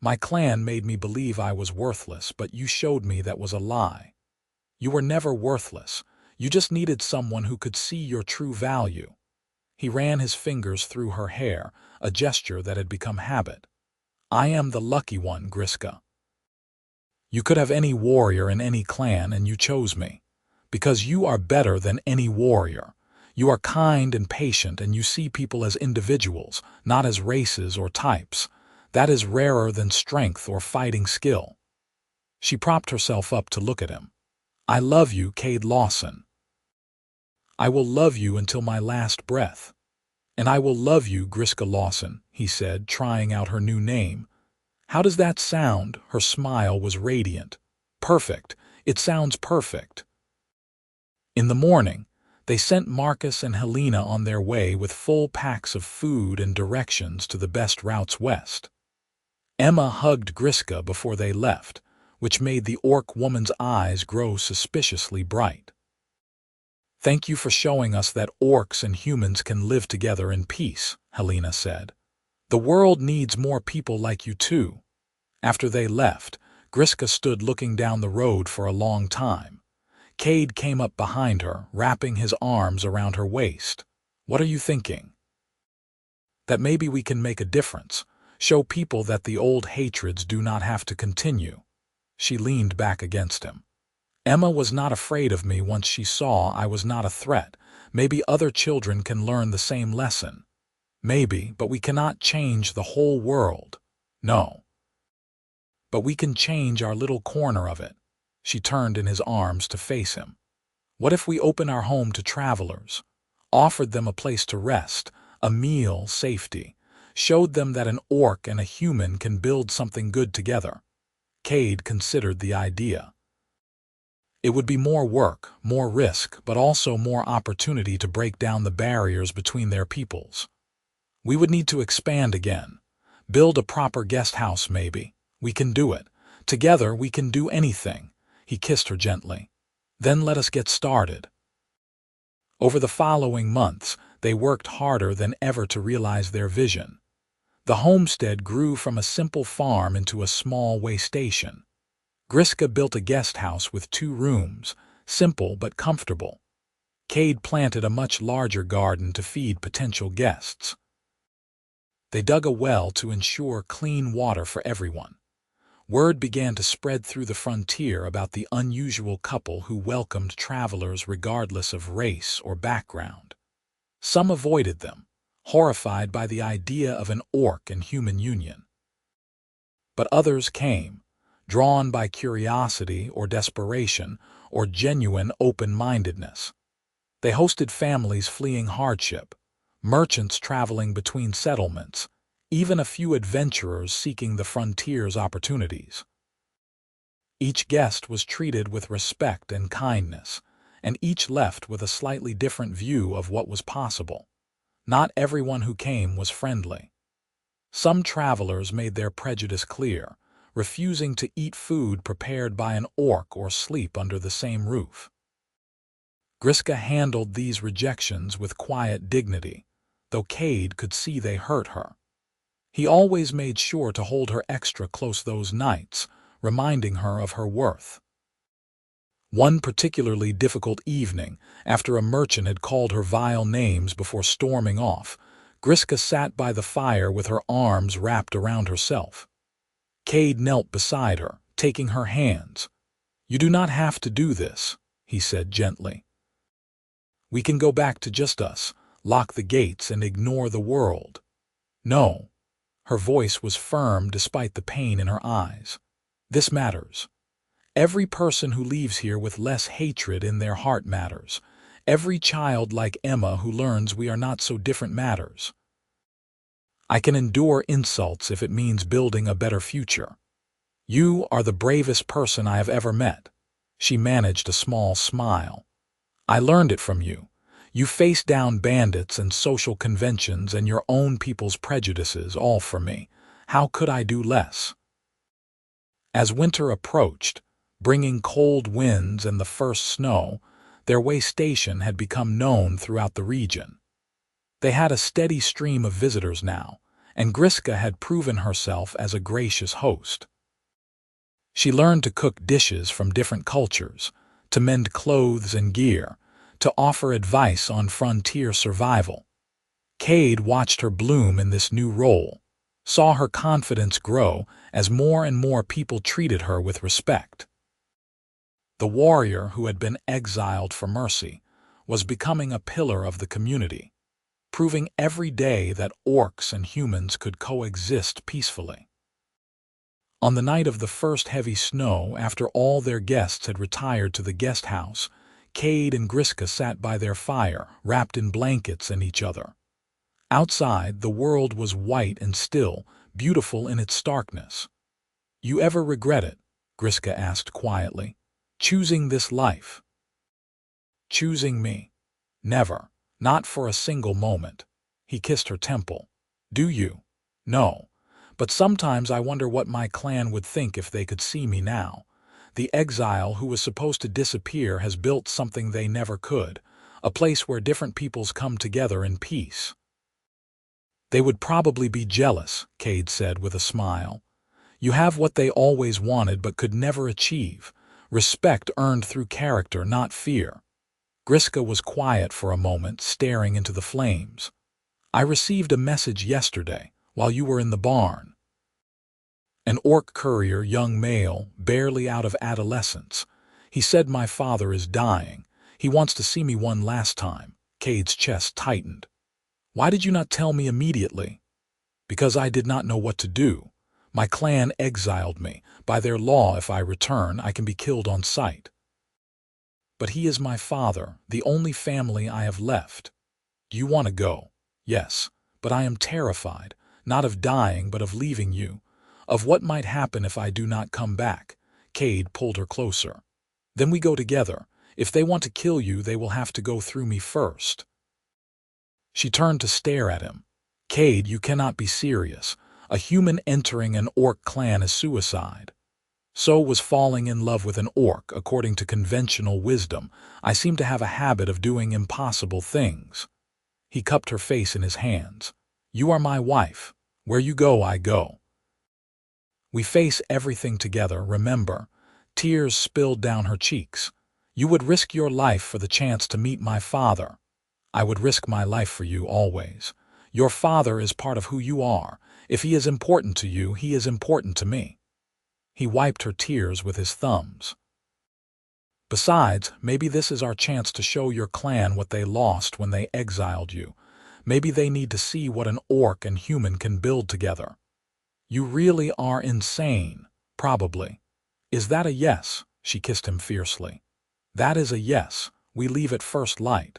My clan made me believe I was worthless, but you showed me that was a lie. You were never worthless. You just needed someone who could see your true value." He ran his fingers through her hair, a gesture that had become habit. "I am the lucky one, Griska. You could have any warrior in any clan, and you chose me. Because you are better than any warrior. You are kind and patient, and you see people as individuals, not as races or types. That is rarer than strength or fighting skill." She propped herself up to look at him. "I love you, Kade Lawson. I will love you until my last breath." "And I will love you, Griska Lawson," he said, trying out her new name. "How does that sound?" Her smile was radiant. "Perfect. It sounds perfect." In the morning, They sent Marcus and Helena on their way with full packs of food and directions to the best routes west. Emma hugged Griska before they left, which made the orc woman's eyes grow suspiciously bright. "Thank you for showing us that orcs and humans can live together in peace," Helena said. "The world needs more people like you too." After they left, Griska stood looking down the road for a long time. Kade came up behind her, wrapping his arms around her waist. "What are you thinking?" "That maybe we can make a difference, show people that the old hatreds do not have to continue." She leaned back against him. "Emma was not afraid of me once she saw I was not a threat. Maybe other children can learn the same lesson. Maybe, but we cannot change the whole world. No. But we can change our little corner of it." She turned in his arms to face him. "What if we open our home to travelers, offered them a place to rest, a meal, safety, showed them that an orc and a human can build something good together?" Kade considered the idea. "It would be more work, more risk, but also more opportunity to break down the barriers between their peoples. We would need to expand again, build a proper guest house maybe. We can do it. Together we can do anything." He kissed her gently. "Then let us get started." Over the following months, they worked harder than ever to realize their vision. The homestead grew from a simple farm into a small way station. Griska built a guest house with 2 rooms, simple but comfortable. Kade planted a much larger garden to feed potential guests. They dug a well to ensure clean water for everyone. Word began to spread through the frontier about the unusual couple who welcomed travelers regardless of race or background. Some avoided them, horrified by the idea of an orc and human union. But others came, drawn by curiosity or desperation or genuine open-mindedness. They hosted families fleeing hardship, merchants traveling between settlements, even a few adventurers seeking the frontier's opportunities. Each guest was treated with respect and kindness, and each left with a slightly different view of what was possible. Not everyone who came was friendly. Some travelers made their prejudice clear, refusing to eat food prepared by an orc or sleep under the same roof. Griska handled these rejections with quiet dignity, though Kade could see they hurt her. He always made sure to hold her extra close those nights, reminding her of her worth. One particularly difficult evening, after a merchant had called her vile names before storming off, Griska sat by the fire with her arms wrapped around herself. Kade knelt beside her, taking her hands. "You do not have to do this," he said gently. "We can go back to just us, lock the gates and ignore the world." "No." Her voice was firm despite the pain in her eyes. "This matters. Every person who leaves here with less hatred in their heart matters. Every child like Emma who learns we are not so different matters. I can endure insults if it means building a better future. You are the bravest person I have ever met." She managed a small smile. "I learned it from you. You faced down bandits and social conventions and your own people's prejudices, all for me. How could I do less?" As winter approached, bringing cold winds and the first snow, their way station had become known throughout the region. They had a steady stream of visitors now, and Griska had proven herself as a gracious host. She learned to cook dishes from different cultures, to mend clothes and gear, to offer advice on frontier survival. Kade watched her bloom in this new role, saw her confidence grow as more and more people treated her with respect. The warrior who had been exiled for mercy was becoming a pillar of the community, proving every day that orcs and humans could coexist peacefully. On the night of the first heavy snow, after all their guests had retired to the guest house, Kade and Griska sat by their fire, wrapped in blankets and each other. Outside, the world was white and still, beautiful in its starkness. "You ever regret it?" Griska asked quietly. "Choosing this life?" "Choosing me?" Never. Not for a single moment. He kissed her temple. Do you? No. But sometimes I wonder what my clan would think if they could see me now. The exile who was supposed to disappear has built something they never could, a place where different peoples come together in peace. They would probably be jealous, Kade said with a smile. You have what they always wanted but could never achieve, respect earned through character, not fear. Griska was quiet for a moment, staring into the flames. I received a message yesterday, while you were in the barn. An orc courier, young male, barely out of adolescence. He said my father is dying. He wants to see me one last time. Kade's chest tightened. Why did you not tell me immediately? Because I did not know what to do. My clan exiled me. By their law, if I return, I can be killed on sight. But he is my father, the only family I have left. Do you want to go? Yes, but I am terrified, not of dying but of leaving you, of what might happen if I do not come back. Kade pulled her closer. Then we go together. If they want to kill you, they will have to go through me first. She turned to stare at him. Kade, you cannot be serious. A human entering an orc clan is suicide. So was falling in love with an orc, according to conventional wisdom. I seem to have a habit of doing impossible things. He cupped her face in his hands. You are my wife. Where you go, I go. We face everything together, remember. Tears spilled down her cheeks. You would risk your life for the chance to meet my father. I would risk my life for you always. Your father is part of who you are. If he is important to you, he is important to me. He wiped her tears with his thumbs. Besides, maybe this is our chance to show your clan what they lost when they exiled you. Maybe they need to see what an orc and human can build together. You really are insane, probably. Is that a yes? She kissed him fiercely. That is a yes. We leave at first light.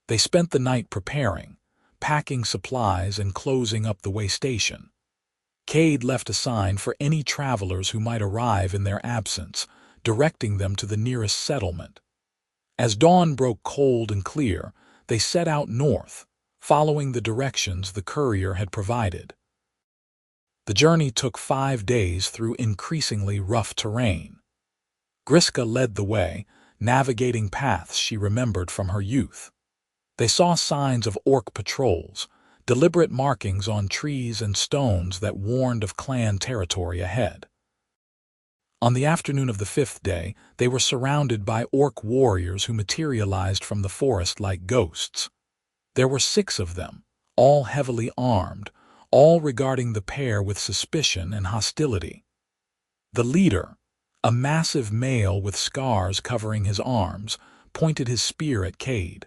They spent the night preparing, packing supplies and closing up the way station. Kade left a sign for any travelers who might arrive in their absence, directing them to the nearest settlement. As dawn broke cold and clear, they set out north, following the directions the courier had provided. The journey took 5 days through increasingly rough terrain. Griska led the way, navigating paths she remembered from her youth. They saw signs of orc patrols, deliberate markings on trees and stones that warned of clan territory ahead. On the afternoon of the 5th day, they were surrounded by orc warriors who materialized from the forest like ghosts. There were 6 of them, all heavily armed, all regarding the pair with suspicion and hostility. The leader, a massive male with scars covering his arms, pointed his spear at Kade.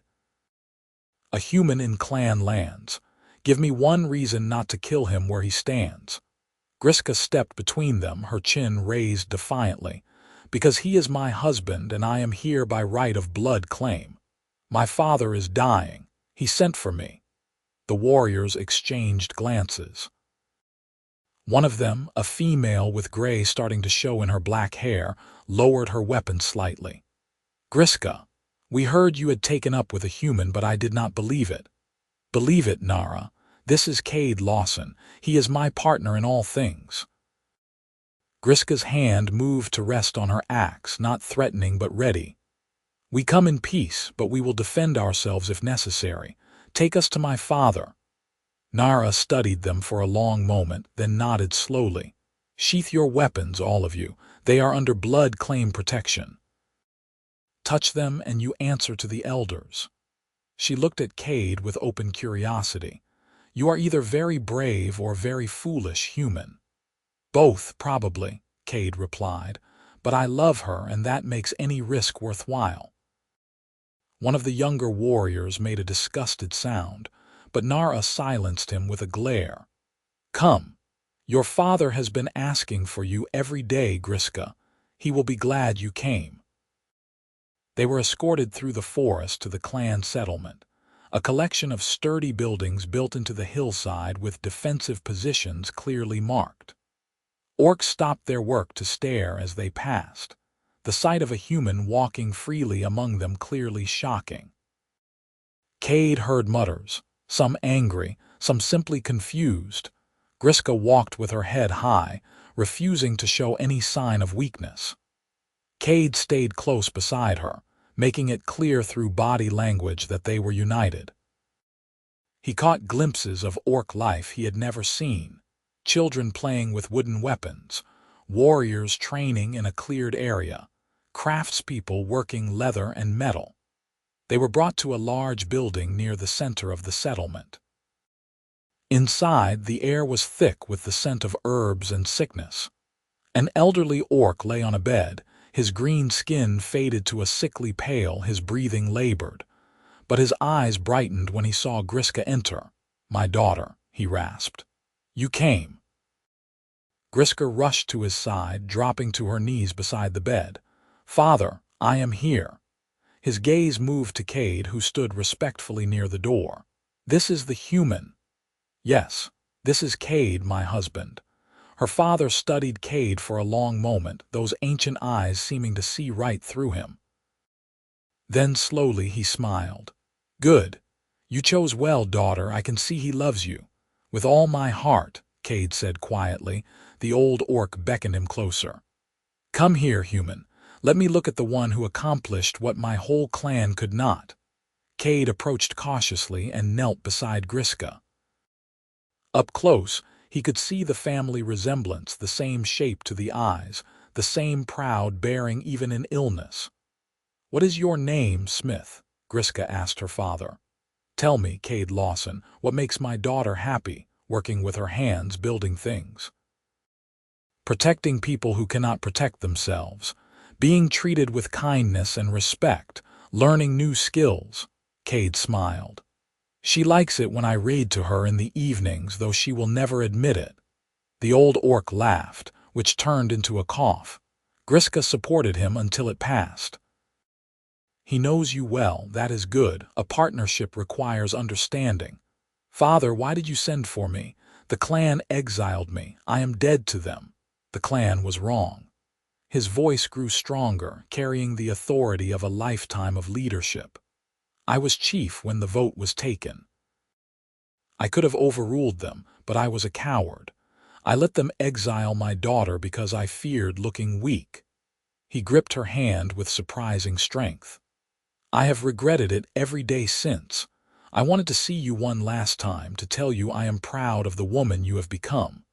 A human in clan lands. Give me one reason not to kill him where he stands. Griska stepped between them, her chin raised defiantly. Because he is my husband and I am here by right of blood claim. My father is dying. He sent for me. The warriors exchanged glances. One of them, a female with gray starting to show in her black hair, lowered her weapon slightly. Griska, we heard you had taken up with a human, but I did not believe it. Believe it, Nara. This is Kade Lawson. He is my partner in all things. Griska's hand moved to rest on her axe, not threatening but ready. We come in peace, but we will defend ourselves if necessary. Take us to my father. Nara studied them for a long moment, then nodded slowly. Sheath your weapons, all of you. They are under blood claim protection. Touch them and you answer to the elders. She looked at Kade with open curiosity. You are either very brave or very foolish human. Both, probably, Kade replied, but I love her and that makes any risk worthwhile. One of the younger warriors made a disgusted sound, but Nara silenced him with a glare. Come. Your father has been asking for you every day, Griska. He will be glad you came. They were escorted through the forest to the clan settlement, a collection of sturdy buildings built into the hillside with defensive positions clearly marked. Orcs stopped their work to stare as they passed, the sight of a human walking freely among them clearly shocking. Kade heard mutters, some angry, some simply confused. Griska walked with her head high, refusing to show any sign of weakness. Kade stayed close beside her, making it clear through body language that they were united. He caught glimpses of orc life he had never seen, children playing with wooden weapons, warriors training in a cleared area, craftspeople working leather and metal. They were brought to a large building near the center of the settlement. Inside, the air was thick with the scent of herbs and sickness. An elderly orc lay on a bed, his green skin faded to a sickly pale, his breathing labored. But his eyes brightened when he saw Griska enter. "My daughter," he rasped. "You came." Griska rushed to his side, dropping to her knees beside the bed. "Father, I am here." His gaze moved to Kade, who stood respectfully near the door. "This is the human." "Yes, this is Kade, my husband." Her father studied Kade for a long moment, those ancient eyes seeming to see right through him. Then slowly he smiled. "Good. You chose well, daughter. I can see he loves you." "With all my heart," Kade said quietly. The old orc beckoned him closer. "Come here, human. Let me look at the one who accomplished what my whole clan could not." Kade approached cautiously and knelt beside Griska. Up close, he could see the family resemblance, the same shape to the eyes, the same proud bearing even in illness. "What is your name, Smith?" Griska asked her father. "Tell me, Kade Lawson, what makes my daughter happy, working with her hands, building things. Protecting people who cannot protect themselves, being treated with kindness and respect, learning new skills." Kade smiled. "She likes it when I read to her in the evenings, though she will never admit it." The old orc laughed, which turned into a cough. Griska supported him until it passed. "He knows you well, that is good. A partnership requires understanding." "Father, why did you send for me? The clan exiled me. I am dead to them." The clan was wrong. His voice grew stronger, carrying the authority of a lifetime of leadership. "I was chief when the vote was taken. I could have overruled them, but I was a coward. I let them exile my daughter because I feared looking weak." He gripped her hand with surprising strength. "I have regretted it every day since. I wanted to see you one last time, to tell you I am proud of the woman you have become.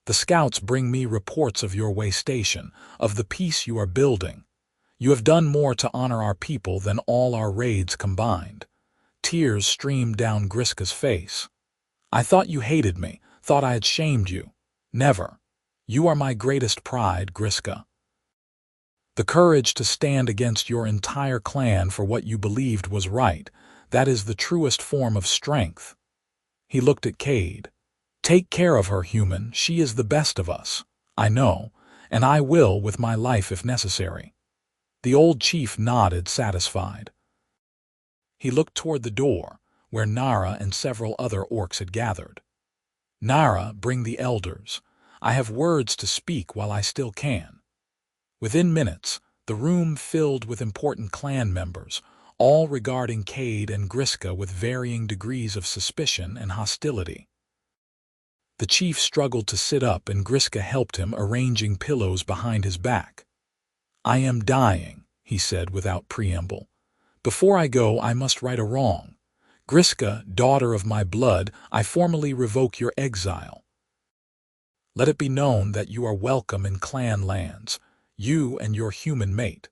The scouts bring me reports of your way station, of the peace you are building. You have done more to honor our people than all our raids combined." Tears streamed down Griska's face. "I thought you hated me, thought I had shamed you. Never. You are my greatest pride, Griska. The courage to stand against your entire clan for what you believed was right, that is the truest form of strength." He looked at Kade. "Take care of her, human. She is the best of us. I know, and I will with my life if necessary." The old chief nodded, satisfied. He looked toward the door, where Nara and several other orcs had gathered. "Nara, bring the elders. I have words to speak while I still can." Within minutes, the room filled with important clan members, all regarding Kade and Griska with varying degrees of suspicion and hostility. The chief struggled to sit up, and Griska helped him, arranging pillows behind his back. "I am dying," he said without preamble. "Before I go, I must right a wrong. Griska, daughter of my blood, I formally revoke your exile. Let it be known that you are welcome in clan lands, you and your human mate.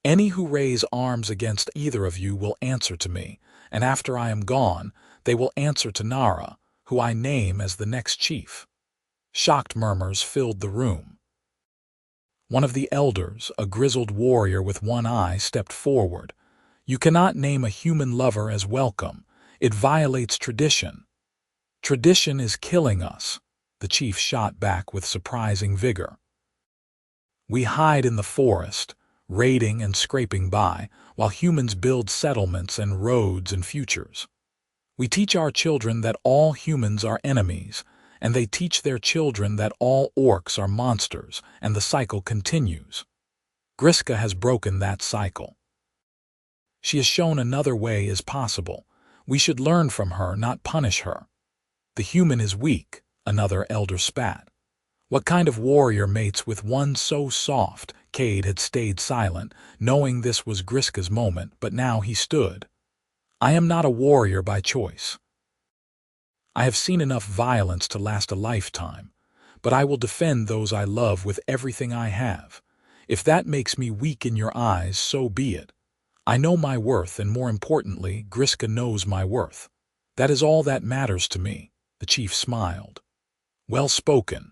Any who raise arms against either of you will answer to me, and after I am gone, they will answer to Nara, who I name as the next chief." Shocked murmurs filled the room. One of the elders, a grizzled warrior with one eye, stepped forward. "You cannot name a human lover as welcome. It violates tradition." "Tradition is killing us," the chief shot back with surprising vigor. "We hide in the forest, raiding and scraping by, while humans build settlements and roads and futures. We teach our children that all humans are enemies, and they teach their children that all orcs are monsters, and the cycle continues. Griska has broken that cycle." She has shown another way is possible. We should learn from her, not punish her. The human is weak, another elder spat. What kind of warrior mates with one so soft? Kade had stayed silent, knowing this was Griska's moment, but now he stood. I am not a warrior by choice. I have seen enough violence to last a lifetime, but I will defend those I love with everything I have. If that makes me weak in your eyes, so be it. I know my worth, and more importantly, Griska knows my worth. That is all that matters to me. The chief smiled. Well spoken.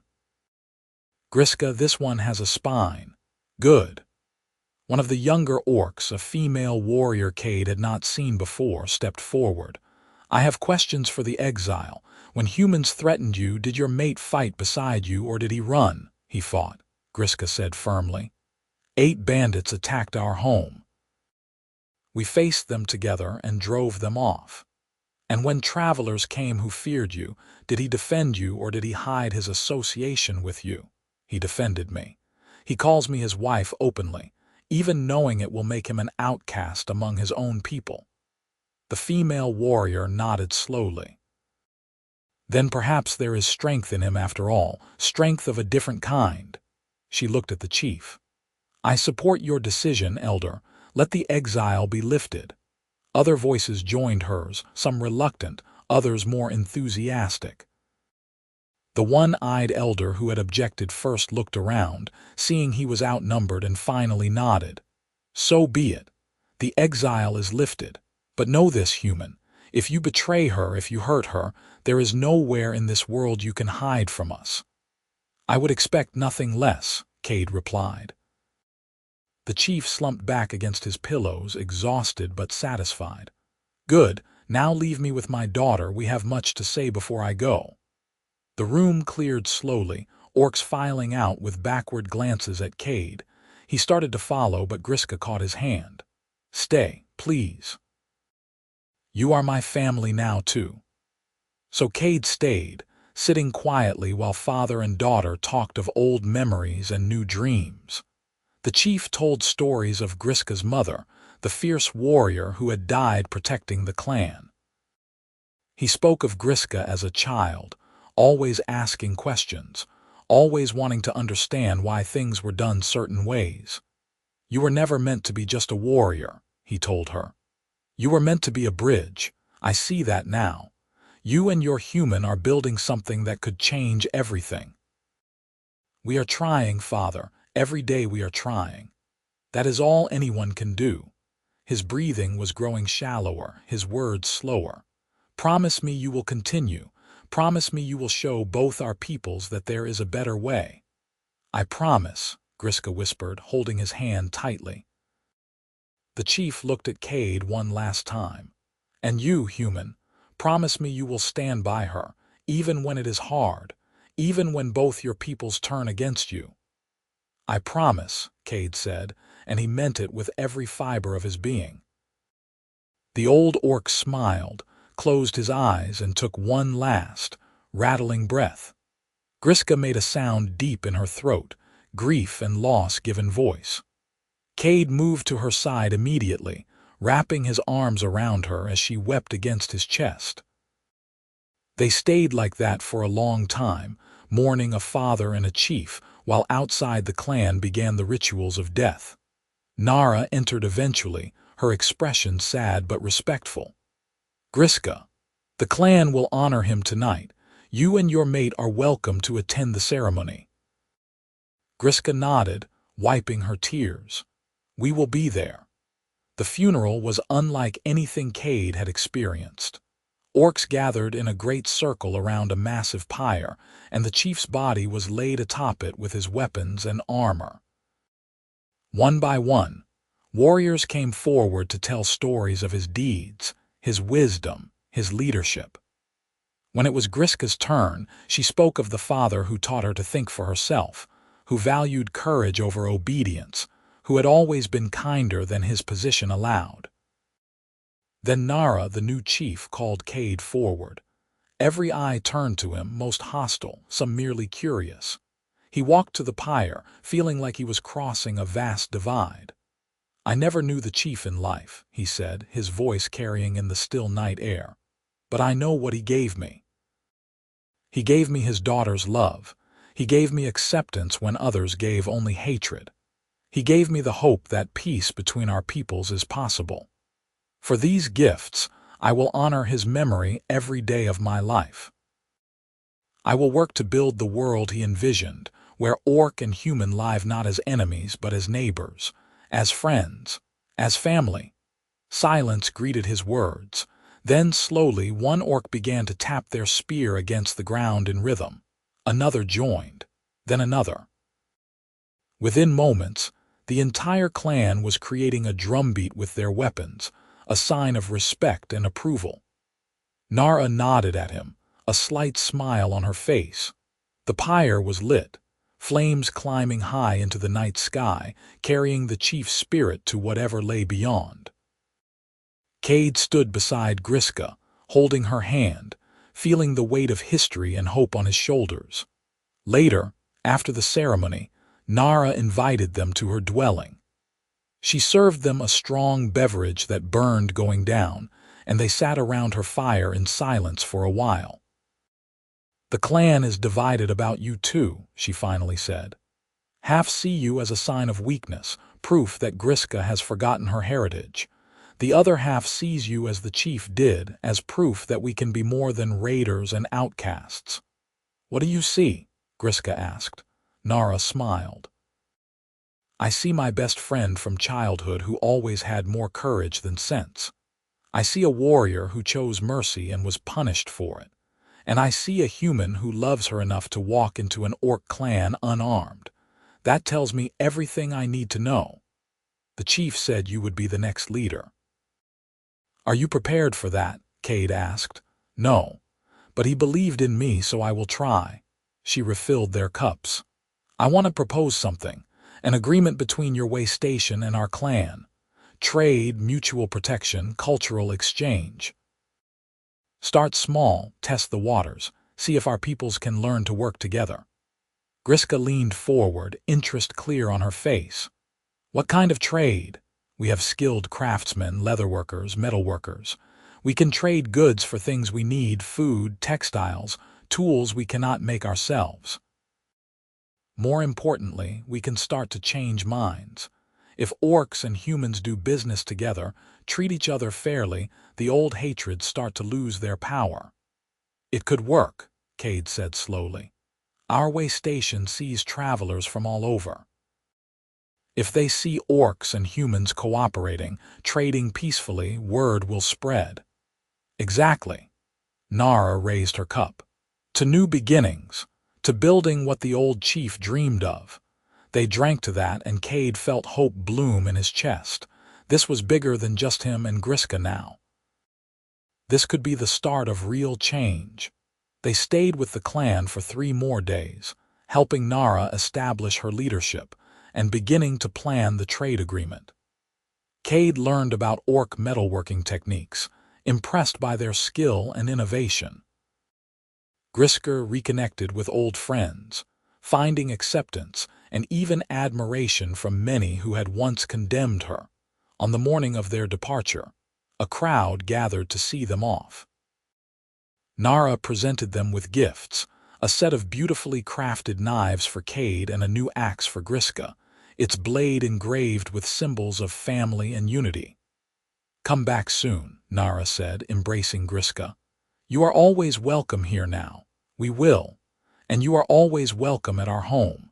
Griska, this one has a spine. Good. One of the younger orcs, a female warrior Kade had not seen before, stepped forward. I have questions for the exile. When humans threatened you, did your mate fight beside you or did he run? He fought, Griska said firmly. 8 bandits attacked our home. We faced them together and drove them off. And when travelers came who feared you, did he defend you or did he hide his association with you? He defended me. He calls me his wife openly, even knowing it will make him an outcast among his own people. The female warrior nodded slowly. Then perhaps there is strength in him after all, strength of a different kind. She looked at the chief. I support your decision, elder. Let the exile be lifted. Other voices joined hers, some reluctant, others more enthusiastic. The one-eyed elder who had objected first looked around, seeing he was outnumbered, and finally nodded. So be it. The exile is lifted. But know this, human. If you betray her, if you hurt her, there is nowhere in this world you can hide from us. I would expect nothing less, Kade replied. The chief slumped back against his pillows, exhausted but satisfied. Good, now leave me with my daughter. We have much to say before I go. The room cleared slowly, orcs filing out with backward glances at Kade. He started to follow, but Griska caught his hand. Stay, please. You are my family now, too. So Kade stayed, sitting quietly while father and daughter talked of old memories and new dreams. The chief told stories of Griska's mother, the fierce warrior who had died protecting the clan. He spoke of Griska as a child, always asking questions, always wanting to understand why things were done certain ways. You were never meant to be just a warrior, he told her. You were meant to be a bridge. I see that now. You and your human are building something that could change everything. We are trying, father. Every day we are trying. That is all anyone can do. His breathing was growing shallower, his words slower. Promise me you will continue. Promise me you will show both our peoples that there is a better way. I promise, Griska whispered, holding his hand tightly. The chief looked at Kade one last time. And you, human, promise me you will stand by her, even when it is hard, even when both your peoples turn against you. I promise, Kade said, and he meant it with every fiber of his being. The old orc smiled, closed his eyes, and took one last, rattling breath. Griska made a sound deep in her throat, grief and loss given voice. Kade moved to her side immediately, wrapping his arms around her as she wept against his chest. They stayed like that for a long time, mourning a father and a chief, while outside the clan began the rituals of death. Nara entered eventually, her expression sad but respectful. Griska, the clan will honor him tonight. You and your mate are welcome to attend the ceremony. Griska nodded, wiping her tears. We will be there. The funeral was unlike anything Kade had experienced. Orcs gathered in a great circle around a massive pyre, and the chief's body was laid atop it with his weapons and armor. One by one, warriors came forward to tell stories of his deeds, his wisdom, his leadership. When it was Griska's turn, she spoke of the father who taught her to think for herself, who valued courage over obedience, who had always been kinder than his position allowed. Then Nara, the new chief, called Kade forward. Every eye turned to him, most hostile, some merely curious. He walked to the pyre, feeling like he was crossing a vast divide. I never knew the chief in life, he said, his voice carrying in the still night air. But I know what he gave me. He gave me his daughter's love. He gave me acceptance when others gave only hatred. He gave me the hope that peace between our peoples is possible. For these gifts, I will honor his memory every day of my life. I will work to build the world he envisioned, where orc and human live not as enemies but as neighbors, as friends, as family. Silence greeted his words. Then slowly one orc began to tap their spear against the ground in rhythm. Another joined, then another. Within moments, the entire clan was creating a drumbeat with their weapons, a sign of respect and approval. Nara nodded at him, a slight smile on her face. The pyre was lit, flames climbing high into the night sky, carrying the chief's spirit to whatever lay beyond. Kade stood beside Griska, holding her hand, feeling the weight of history and hope on his shoulders. Later, after the ceremony, Nara invited them to her dwelling. She served them a strong beverage that burned going down, and they sat around her fire in silence for a while. "The clan is divided about you too," she finally said. "Half see you as a sign of weakness, proof that Griska has forgotten her heritage. The other half sees you as the chief did, as proof that we can be more than raiders and outcasts." "What do you see?" Griska asked. Nara smiled. "I see my best friend from childhood who always had more courage than sense. I see a warrior who chose mercy and was punished for it. And I see a human who loves her enough to walk into an orc clan unarmed. That tells me everything I need to know. The chief said you would be the next leader." "Are you prepared for that?" Kade asked. "No. But he believed in me, so I will try." She refilled their cups. "I want to propose something, an agreement between your way station and our clan. Trade, mutual protection, cultural exchange. Start small, test the waters, see if our peoples can learn to work together." Griska leaned forward, interest clear on her face. "What kind of trade?" "We have skilled craftsmen, leatherworkers, metalworkers. We can trade goods for things we need, food, textiles, tools we cannot make ourselves. More importantly, we can start to change minds. If orcs and humans do business together, treat each other fairly, the old hatreds start to lose their power." "It could work," Kade said slowly. "Our way station sees travelers from all over. If they see orcs and humans cooperating, trading peacefully, word will spread." "Exactly." Nara raised her cup. "To new beginnings, to building what the old chief dreamed of." They drank to that, and Kade felt hope bloom in his chest. This was bigger than just him and Griska now. This could be the start of real change. They stayed with the clan for 3 more days, helping Nara establish her leadership and beginning to plan the trade agreement. Kade learned about orc metalworking techniques, impressed by their skill and innovation. Griska reconnected with old friends, finding acceptance and even admiration from many who had once condemned her. On the morning of their departure, a crowd gathered to see them off. Nara presented them with gifts, a set of beautifully crafted knives for Kade and a new axe for Griska, its blade engraved with symbols of family and unity. "Come back soon," Nara said, embracing Griska. "You are always welcome here now. We will. And you are always welcome at our home."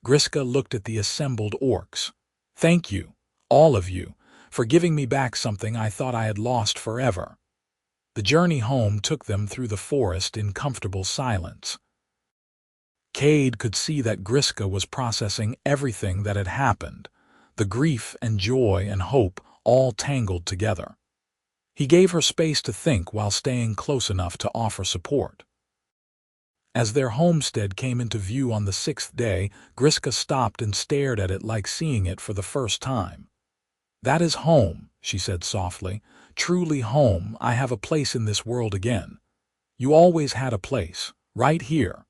Griska looked at the assembled orcs. "Thank you, all of you, for giving me back something I thought I had lost forever." The journey home took them through the forest in comfortable silence. Kade could see that Griska was processing everything that had happened, the grief and joy and hope all tangled together. He gave her space to think while staying close enough to offer support. As their homestead came into view on the 6th day, Griska stopped and stared at it like seeing it for the first time. "That is home," she said softly. "Truly home. I have a place in this world again. You always had a place, right here."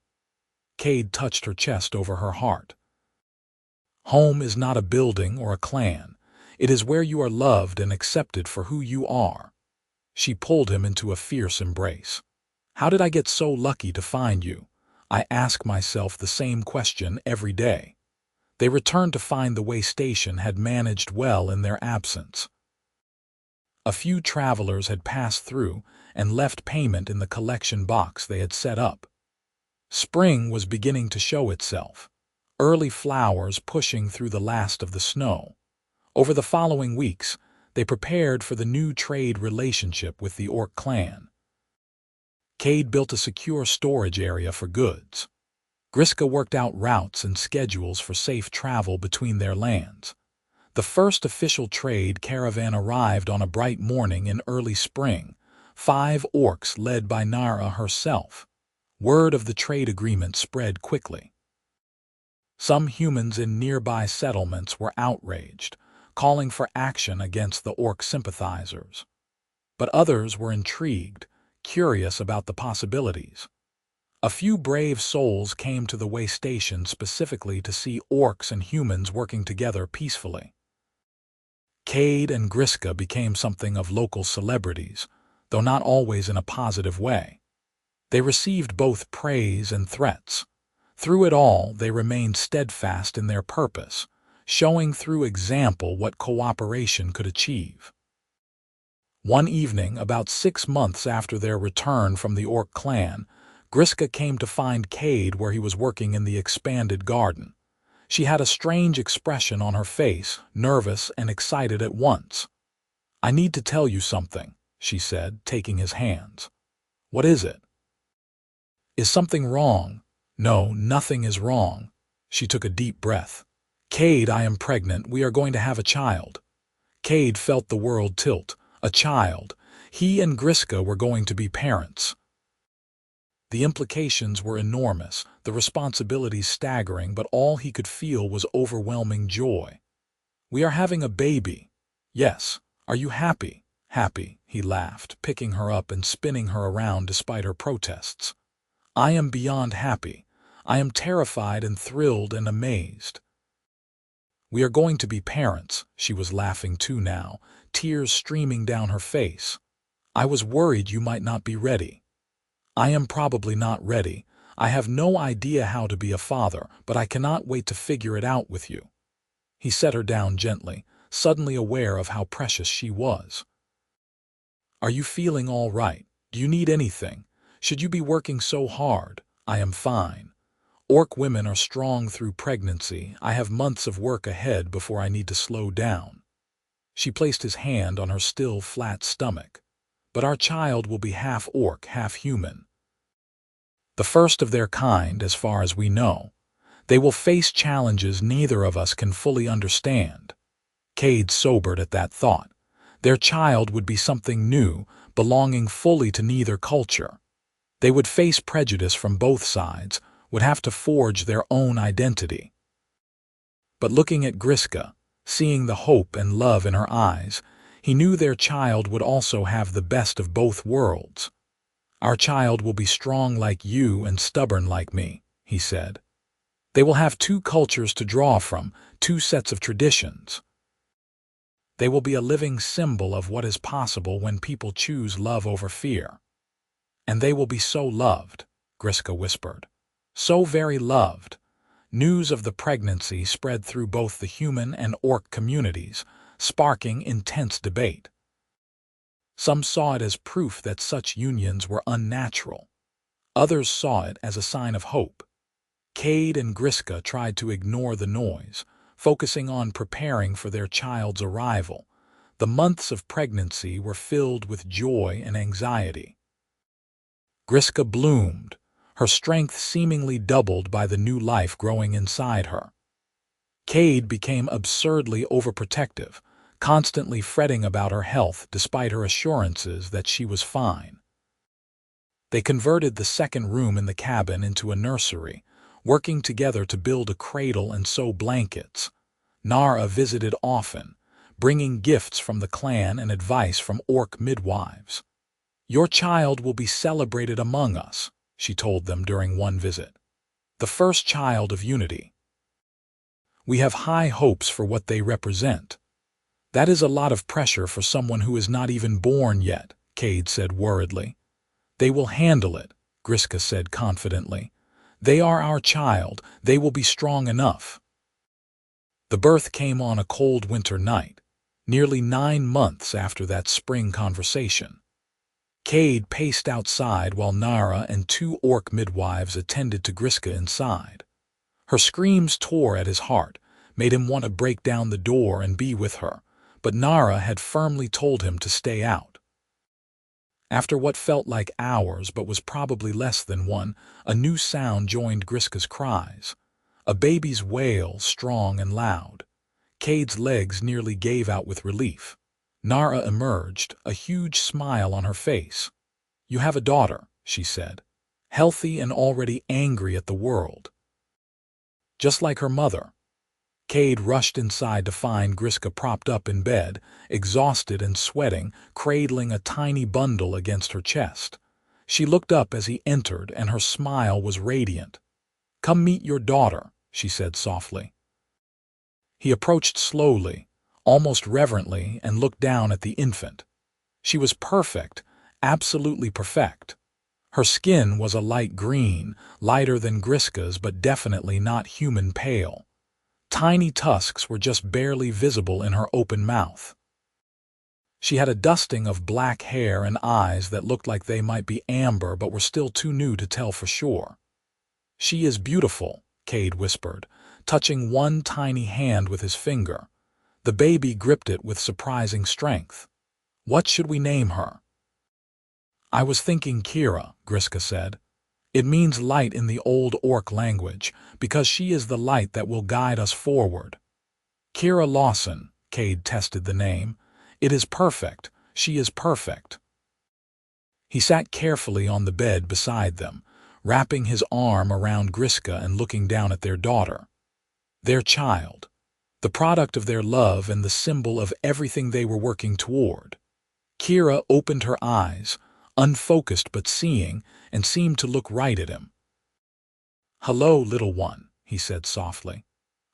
Kade touched her chest over her heart. Home is not a building or a clan. It is where you are loved and accepted for who you are. She pulled him into a fierce embrace. How did I get so lucky to find you? I ask myself the same question every day. They returned to find the way station had managed well in their absence. A few travelers had passed through and left payment in the collection box they had set up. Spring was beginning to show itself, early flowers pushing through the last of the snow. Over the following weeks, they prepared for the new trade relationship with the orc clan. Kade built a secure storage area for goods. Griska worked out routes and schedules for safe travel between their lands. The first official trade caravan arrived on a bright morning in early spring, 5 orcs led by Nara herself. Word of the trade agreement spread quickly. Some humans in nearby settlements were outraged, calling for action against the orc sympathizers. But others were intrigued, curious about the possibilities. A few brave souls came to the way station specifically to see orcs and humans working together peacefully. Kade and Griska became something of local celebrities, though not always in a positive way. They received both praise and threats. Through it all, they remained steadfast in their purpose, showing through example what cooperation could achieve. One evening, about 6 months after their return from the orc clan, Griska came to find Kade where he was working in the expanded garden. She had a strange expression on her face, nervous and excited at once. "I need to tell you something," she said, taking his hands. "What is it?" "Is something wrong?" "No, nothing is wrong." She took a deep breath. "Kade, I am pregnant. We are going to have a child." Kade felt the world tilt. A child. He and Griska were going to be parents. The implications were enormous, the responsibilities staggering, but all he could feel was overwhelming joy. "We are having a baby." "Yes. Are you happy?" "Happy," he laughed, picking her up and spinning her around despite her protests. "I am beyond happy. I am terrified and thrilled and amazed." "We are going to be parents." She was laughing too now, tears streaming down her face. "I was worried you might not be ready." "I am probably not ready. I have no idea how to be a father, but I cannot wait to figure it out with you." He set her down gently, suddenly aware of how precious she was. "Are you feeling all right? Do you need anything? Should you be working so hard?" "I am fine. Orc women are strong through pregnancy. I have months of work ahead before I need to slow down." She placed his hand on her still flat stomach. "But our child will be half orc, half human. The first of their kind, as far as we know. They will face challenges neither of us can fully understand." Kade sobered at that thought. Their child would be something new, belonging fully to neither culture. They would face prejudice from both sides, would have to forge their own identity. But looking at Griska, seeing the hope and love in her eyes, he knew their child would also have the best of both worlds. "Our child will be strong like you and stubborn like me," he said. "They will have 2 cultures to draw from, 2 sets of traditions. They will be a living symbol of what is possible when people choose love over fear. And they will be so loved," Griska whispered. "So very loved." News of the pregnancy spread through both the human and orc communities, sparking intense debate. Some saw it as proof that such unions were unnatural. Others saw it as a sign of hope. Kade and Griska tried to ignore the noise, focusing on preparing for their child's arrival. The months of pregnancy were filled with joy and anxiety. Griska bloomed, her strength seemingly doubled by the new life growing inside her. Kade became absurdly overprotective, constantly fretting about her health despite her assurances that she was fine. They converted the second room in the cabin into a nursery, working together to build a cradle and sew blankets. Nara visited often, bringing gifts from the clan and advice from orc midwives. "Your child will be celebrated among us," she told them during one visit. "The first child of unity. We have high hopes for what they represent. That is a lot of pressure for someone who is not even born yet, Kade said worriedly. They will handle it, Griska said confidently. They are our child. They will be strong enough. The birth came on a cold winter night, nearly 9 months after that spring conversation. Kade paced outside while Nara and 2 orc midwives attended to Griska inside. Her screams tore at his heart, made him want to break down the door and be with her, but Nara had firmly told him to stay out. After what felt like hours but was probably less than one, a new sound joined Griska's cries. A baby's wail, strong and loud. Kade's legs nearly gave out with relief. Nara emerged, a huge smile on her face. "You have a daughter," she said, "healthy and already angry at the world. Just like her mother." Kade rushed inside to find Griska propped up in bed, exhausted and sweating, cradling a tiny bundle against her chest. She looked up as he entered, and her smile was radiant. "Come meet your daughter," she said softly. He approached slowly, almost reverently, and looked down at the infant. She was perfect, absolutely perfect. Her skin was a light green, lighter than Griska's but definitely not human pale. Tiny tusks were just barely visible in her open mouth. She had a dusting of black hair and eyes that looked like they might be amber but were still too new to tell for sure. "She is beautiful," Kade whispered, touching one tiny hand with his finger. The baby gripped it with surprising strength. "What should we name her?" "I was thinking Kira," Griska said. "It means light in the old orc language, because she is the light that will guide us forward." "Kade Lawson," Kade tested the name. "It is perfect. She is perfect." He sat carefully on the bed beside them, wrapping his arm around Griska and looking down at their daughter. Their child. The product of their love and the symbol of everything they were working toward. Kira opened her eyes, unfocused but seeing, and seemed to look right at him. "Hello, little one," he said softly.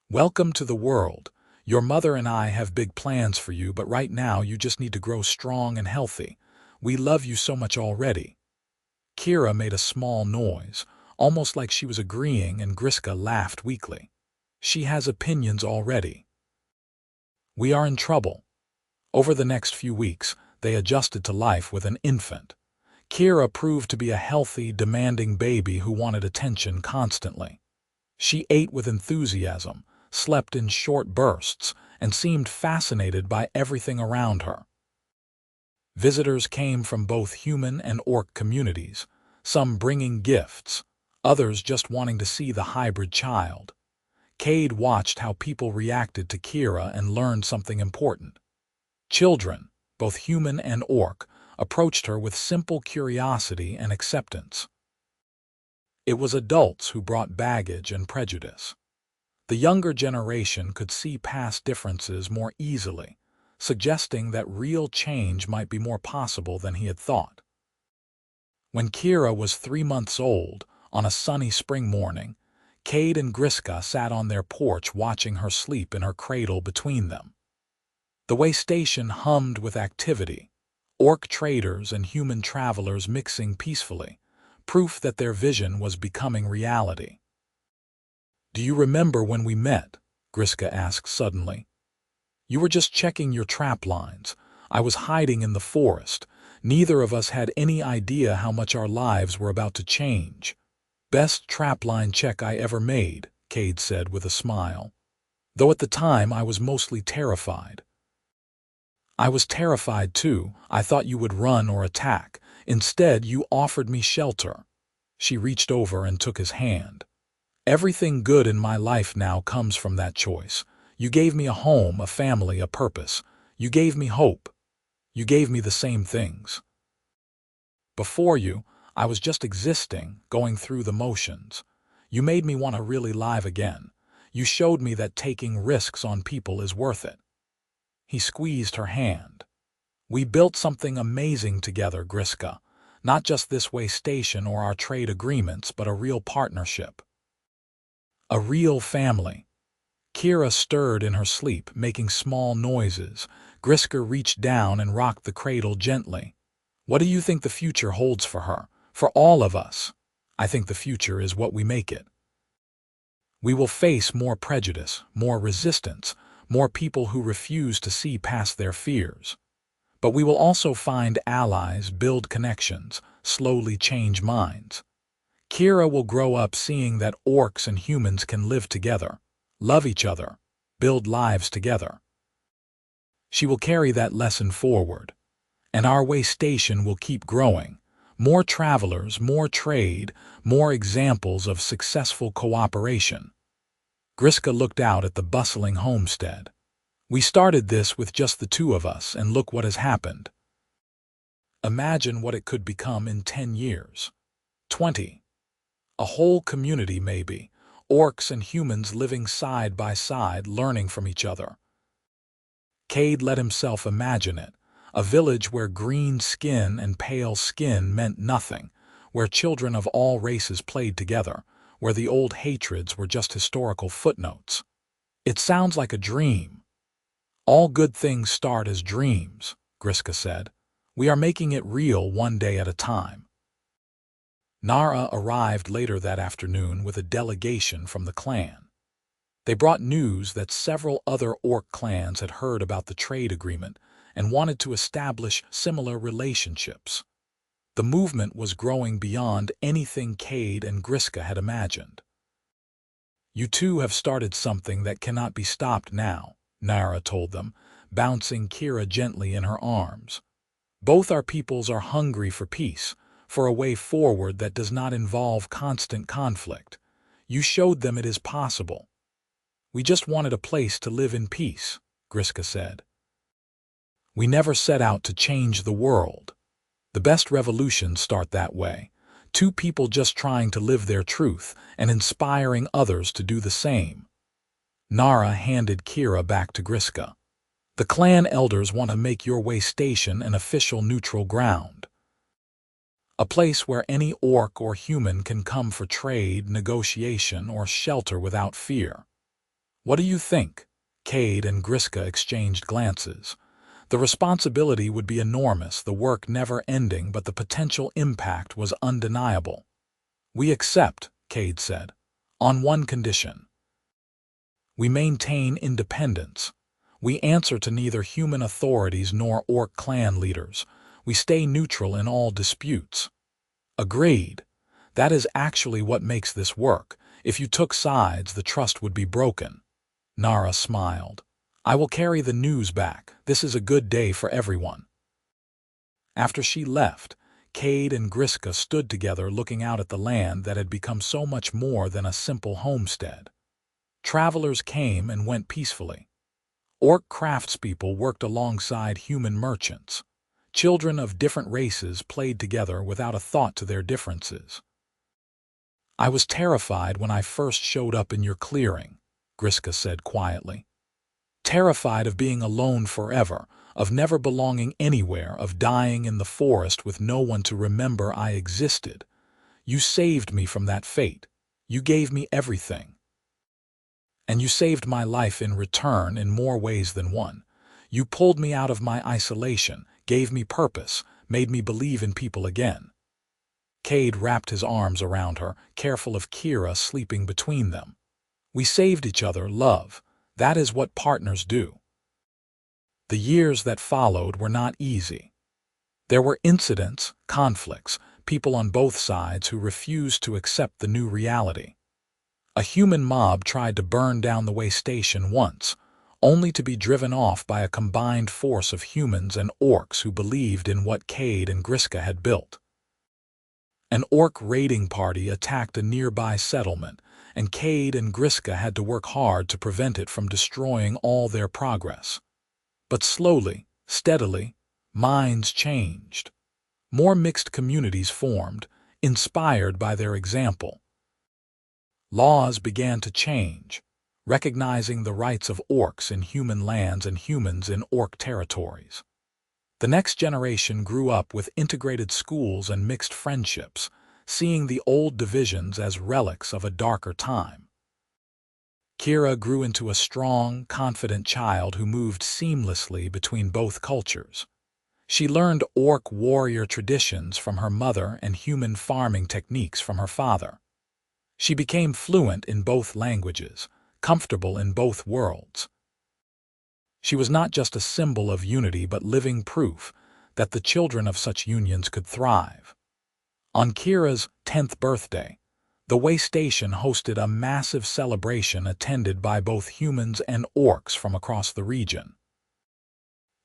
"Welcome to the world. Your mother and I have big plans for you, but right now you just need to grow strong and healthy. We love you so much already." Kira made a small noise, almost like she was agreeing, and Griska laughed weakly. "She has opinions already." "We are in trouble." Over the next few weeks, they adjusted to life with an infant. Kira proved to be a healthy, demanding baby who wanted attention constantly. She ate with enthusiasm, slept in short bursts, and seemed fascinated by everything around her. Visitors came from both human and orc communities, some bringing gifts, others just wanting to see the hybrid child. Kade watched how people reacted to Kira and learned something important. Children, both human and orc, approached her with simple curiosity and acceptance. It was adults who brought baggage and prejudice. The younger generation could see past differences more easily, suggesting that real change might be more possible than he had thought. When Kira was 3 months old, on a sunny spring morning, Kade and Griska sat on their porch watching her sleep in her cradle between them. The way station hummed with activity, orc traders and human travelers mixing peacefully, proof that their vision was becoming reality. "Do you remember when we met?" Griska asked suddenly. "You were just checking your trap lines. I was hiding in the forest. Neither of us had any idea how much our lives were about to change." "Best trapline check I ever made," Kade said with a smile. "Though at the time I was mostly terrified." "I was terrified too. I thought you would run or attack. Instead, you offered me shelter." She reached over and took his hand. "Everything good in my life now comes from that choice. You gave me a home, a family, a purpose. You gave me hope. You gave me the same things. Before you, I was just existing, going through the motions. You made me want to really live again. You showed me that taking risks on people is worth it." He squeezed her hand. "We built something amazing together, Griska. Not just this way station or our trade agreements, but a real partnership. A real family." Kira stirred in her sleep, making small noises. Griska reached down and rocked the cradle gently. What do you think the future holds for her? For all of us? I think the future is what we make it. We will face more prejudice, more resistance, more people who refuse to see past their fears. But we will also find allies, build connections, slowly change minds. Kira will grow up seeing that orcs and humans can live together, love each other, build lives together. She will carry that lesson forward, and our way station will keep growing. More travelers, more trade, more examples of successful cooperation. Griska looked out at the bustling homestead. We started this with just the two of us, and look what has happened. Imagine what it could become in 10 years. 20. A whole community maybe, orcs and humans living side by side, learning from each other. Kade let himself imagine it, a village where green skin and pale skin meant nothing, where children of all races played together, where the old hatreds were just historical footnotes. It sounds like a dream. All good things start as dreams, Griska said. We are making it real one day at a time. Nara arrived later that afternoon with a delegation from the clan. They brought news that several other orc clans had heard about the trade agreement and wanted to establish similar relationships. The movement was growing beyond anything Kade and Griska had imagined. You two have started something that cannot be stopped now, Nara told them, bouncing Kira gently in her arms. Both our peoples are hungry for peace, for a way forward that does not involve constant conflict. You showed them it is possible. We just wanted a place to live in peace, Griska said. We never set out to change the world. The best revolutions start that way. Two people just trying to live their truth and inspiring others to do the same. Nara handed Kira back to Griska. The clan elders want to make your way station an official neutral ground. A place where any orc or human can come for trade, negotiation, or shelter without fear. What do you think? Kade and Griska exchanged glances. The responsibility would be enormous, the work never ending, but the potential impact was undeniable. We accept, Kade said, on one condition. We maintain independence. We answer to neither human authorities nor orc clan leaders. We stay neutral in all disputes. Agreed. That is actually what makes this work. If you took sides, the trust would be broken. Nara smiled. I will carry the news back. This is a good day for everyone. After she left, Kade and Griska stood together looking out at the land that had become so much more than a simple homestead. Travelers came and went peacefully. Orc craftspeople worked alongside human merchants. Children of different races played together without a thought to their differences. I was terrified when I first showed up in your clearing, Griska said quietly. Terrified of being alone forever, of never belonging anywhere, of dying in the forest with no one to remember I existed. You saved me from that fate. You gave me everything. And you saved my life in return in more ways than one. You pulled me out of my isolation, gave me purpose, made me believe in people again. Kade wrapped his arms around her, careful of Kira sleeping between them. We saved each other, love. That is what partners do. The years that followed were not easy. There were incidents, conflicts, people on both sides who refused to accept the new reality. A human mob tried to burn down the way station once, only to be driven off by a combined force of humans and orcs who believed in what Kade and Griska had built. An orc raiding party attacked a nearby settlement, and Kade and Griska had to work hard to prevent it from destroying all their progress. But slowly, steadily, minds changed. More mixed communities formed, inspired by their example. Laws began to change, recognizing the rights of orcs in human lands and humans in orc territories. The next generation grew up with integrated schools and mixed friendships, seeing the old divisions as relics of a darker time. Kira grew into a strong, confident child who moved seamlessly between both cultures. She learned orc warrior traditions from her mother and human farming techniques from her father. She became fluent in both languages, comfortable in both worlds. She was not just a symbol of unity but living proof that the children of such unions could thrive. On Kira's 10th birthday, the way station hosted a massive celebration attended by both humans and orcs from across the region.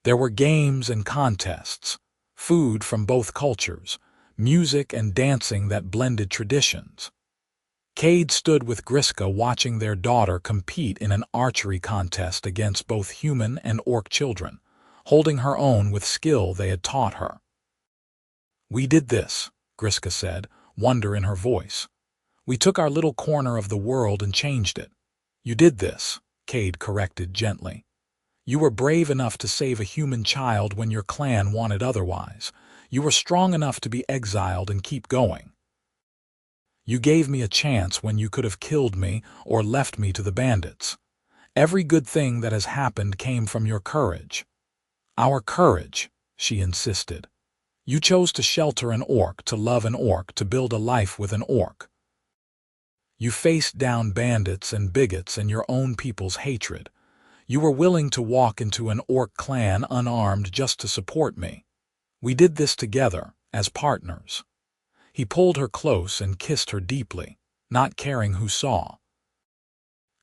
There were games and contests, food from both cultures, music and dancing that blended traditions. Kade stood with Griska watching their daughter compete in an archery contest against both human and orc children, holding her own with skill they had taught her. "We did this," Griska said, wonder in her voice. "We took our little corner of the world and changed it." "You did this," Kade corrected gently. "You were brave enough to save a human child when your clan wanted otherwise. You were strong enough to be exiled and keep going. You gave me a chance when you could have killed me or left me to the bandits. Every good thing that has happened came from your courage." "Our courage," she insisted. "You chose to shelter an orc, to love an orc, to build a life with an orc. You faced down bandits and bigots and your own people's hatred. You were willing to walk into an orc clan unarmed just to support me. We did this together, as partners." He pulled her close and kissed her deeply, not caring who saw.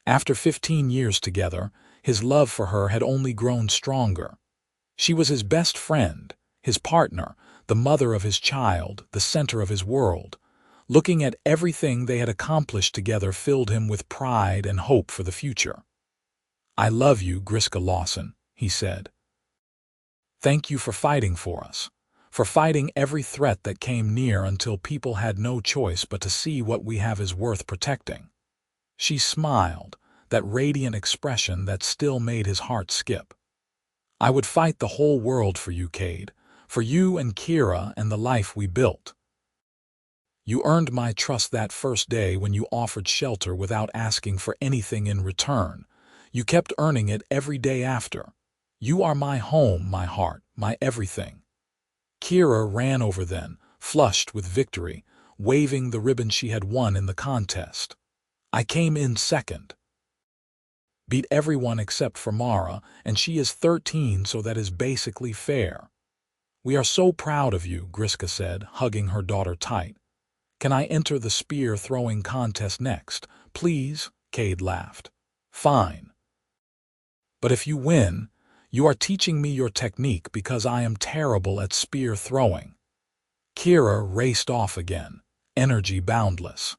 After 15 years together, his love for her had only grown stronger. She was his best friend, his partner, the mother of his child, the center of his world. Looking at everything they had accomplished together filled him with pride and hope for the future. "I love you, Griska Lawson," he said. "Thank you for fighting for us, for fighting every threat that came near until people had no choice but to see what we have is worth protecting." She smiled, that radiant expression that still made his heart skip. "I would fight the whole world for you, Kade, for you and Kira and the life we built. You earned my trust that first day when you offered shelter without asking for anything in return. You kept earning it every day after. You are my home, my heart, my everything." Kira ran over then, flushed with victory, waving the ribbon she had won in the contest. "I came in second. Beat everyone except for Mara, and she is 13, so that is basically fair." "We are so proud of you," Griska said, hugging her daughter tight. "Can I enter the spear-throwing contest next, please?" Kade laughed. "Fine. But if you win, you are teaching me your technique because I am terrible at spear-throwing." Kira raced off again, energy boundless.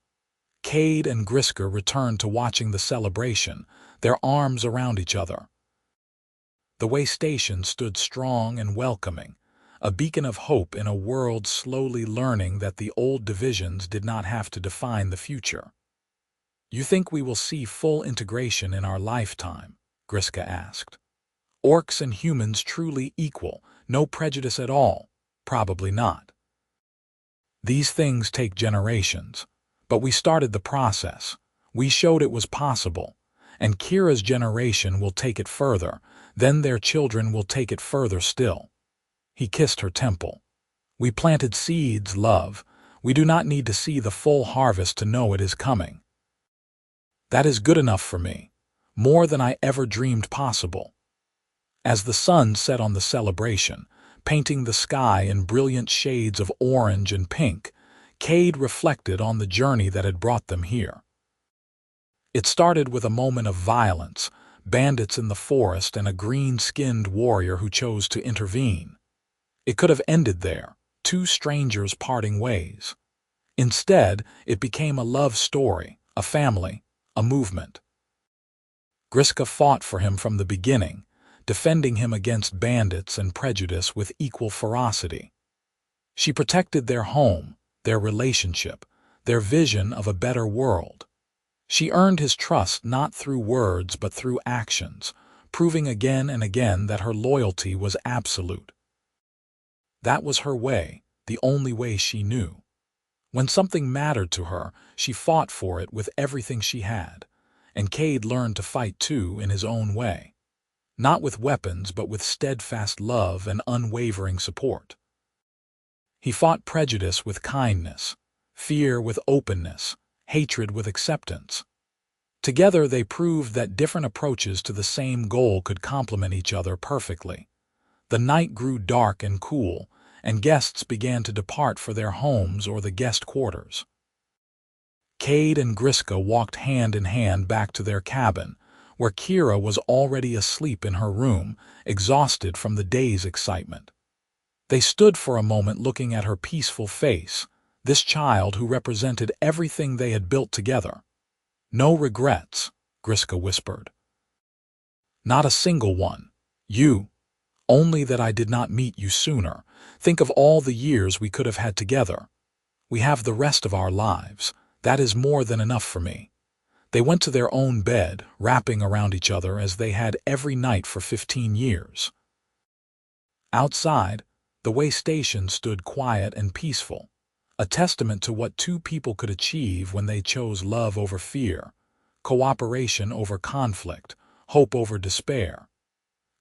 Kade and Griska returned to watching the celebration, their arms around each other. The way station stood strong and welcoming, a beacon of hope in a world slowly learning that the old divisions did not have to define the future. "You think we will see full integration in our lifetime?" Griska asked. "Orcs and humans truly equal, no prejudice at all?" "Probably not. These things take generations. But we started the process. We showed it was possible. And Kira's generation will take it further, then their children will take it further still." He kissed her temple. "We planted seeds, love. We do not need to see the full harvest to know it is coming." "That is good enough for me, more than I ever dreamed possible." As the sun set on the celebration, painting the sky in brilliant shades of orange and pink, Kade reflected on the journey that had brought them here. It started with a moment of violence, bandits in the forest and a green-skinned warrior who chose to intervene. It could have ended there, two strangers parting ways. Instead, it became a love story, a family, a movement. Griska fought for him from the beginning, defending him against bandits and prejudice with equal ferocity. She protected their home, their relationship, their vision of a better world. She earned his trust not through words but through actions, proving again and again that her loyalty was absolute. That was her way, the only way she knew. When something mattered to her, she fought for it with everything she had. and Kade learned to fight too in his own way. Not with weapons, but with steadfast love and unwavering support. He fought prejudice with kindness, fear with openness, hatred with acceptance. Together they proved that different approaches to the same goal could complement each other perfectly. The night grew dark and cool, and guests began to depart for their homes or the guest quarters. Kade and Griska walked hand in hand back to their cabin, where Kira was already asleep in her room, exhausted from the day's excitement. They stood for a moment looking at her peaceful face, this child who represented everything they had built together. "No regrets," Griska whispered. "Not a single one. Only that I did not meet you sooner. Think of all the years we could have had together. We have the rest of our lives. That is more than enough for me." They went to their own bed, wrapping around each other as they had every night for 15 years. Outside, the way station stood quiet and peaceful, a testament to what two people could achieve when they chose love over fear, cooperation over conflict, hope over despair.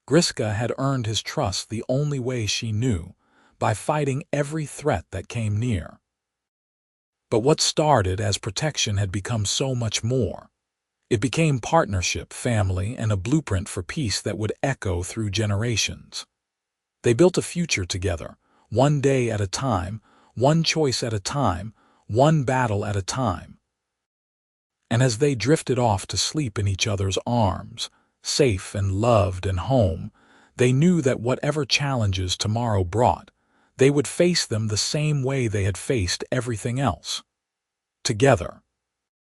Griska had earned his trust the only way she knew, by fighting every threat that came near. But what started as protection had become so much more. It became partnership, family, and a blueprint for peace that would echo through generations. They built a future together, one day at a time, one choice at a time, one battle at a time. And as they drifted off to sleep in each other's arms, safe and loved and home, they knew that whatever challenges tomorrow brought, they would face them the same way they had faced everything else. Together.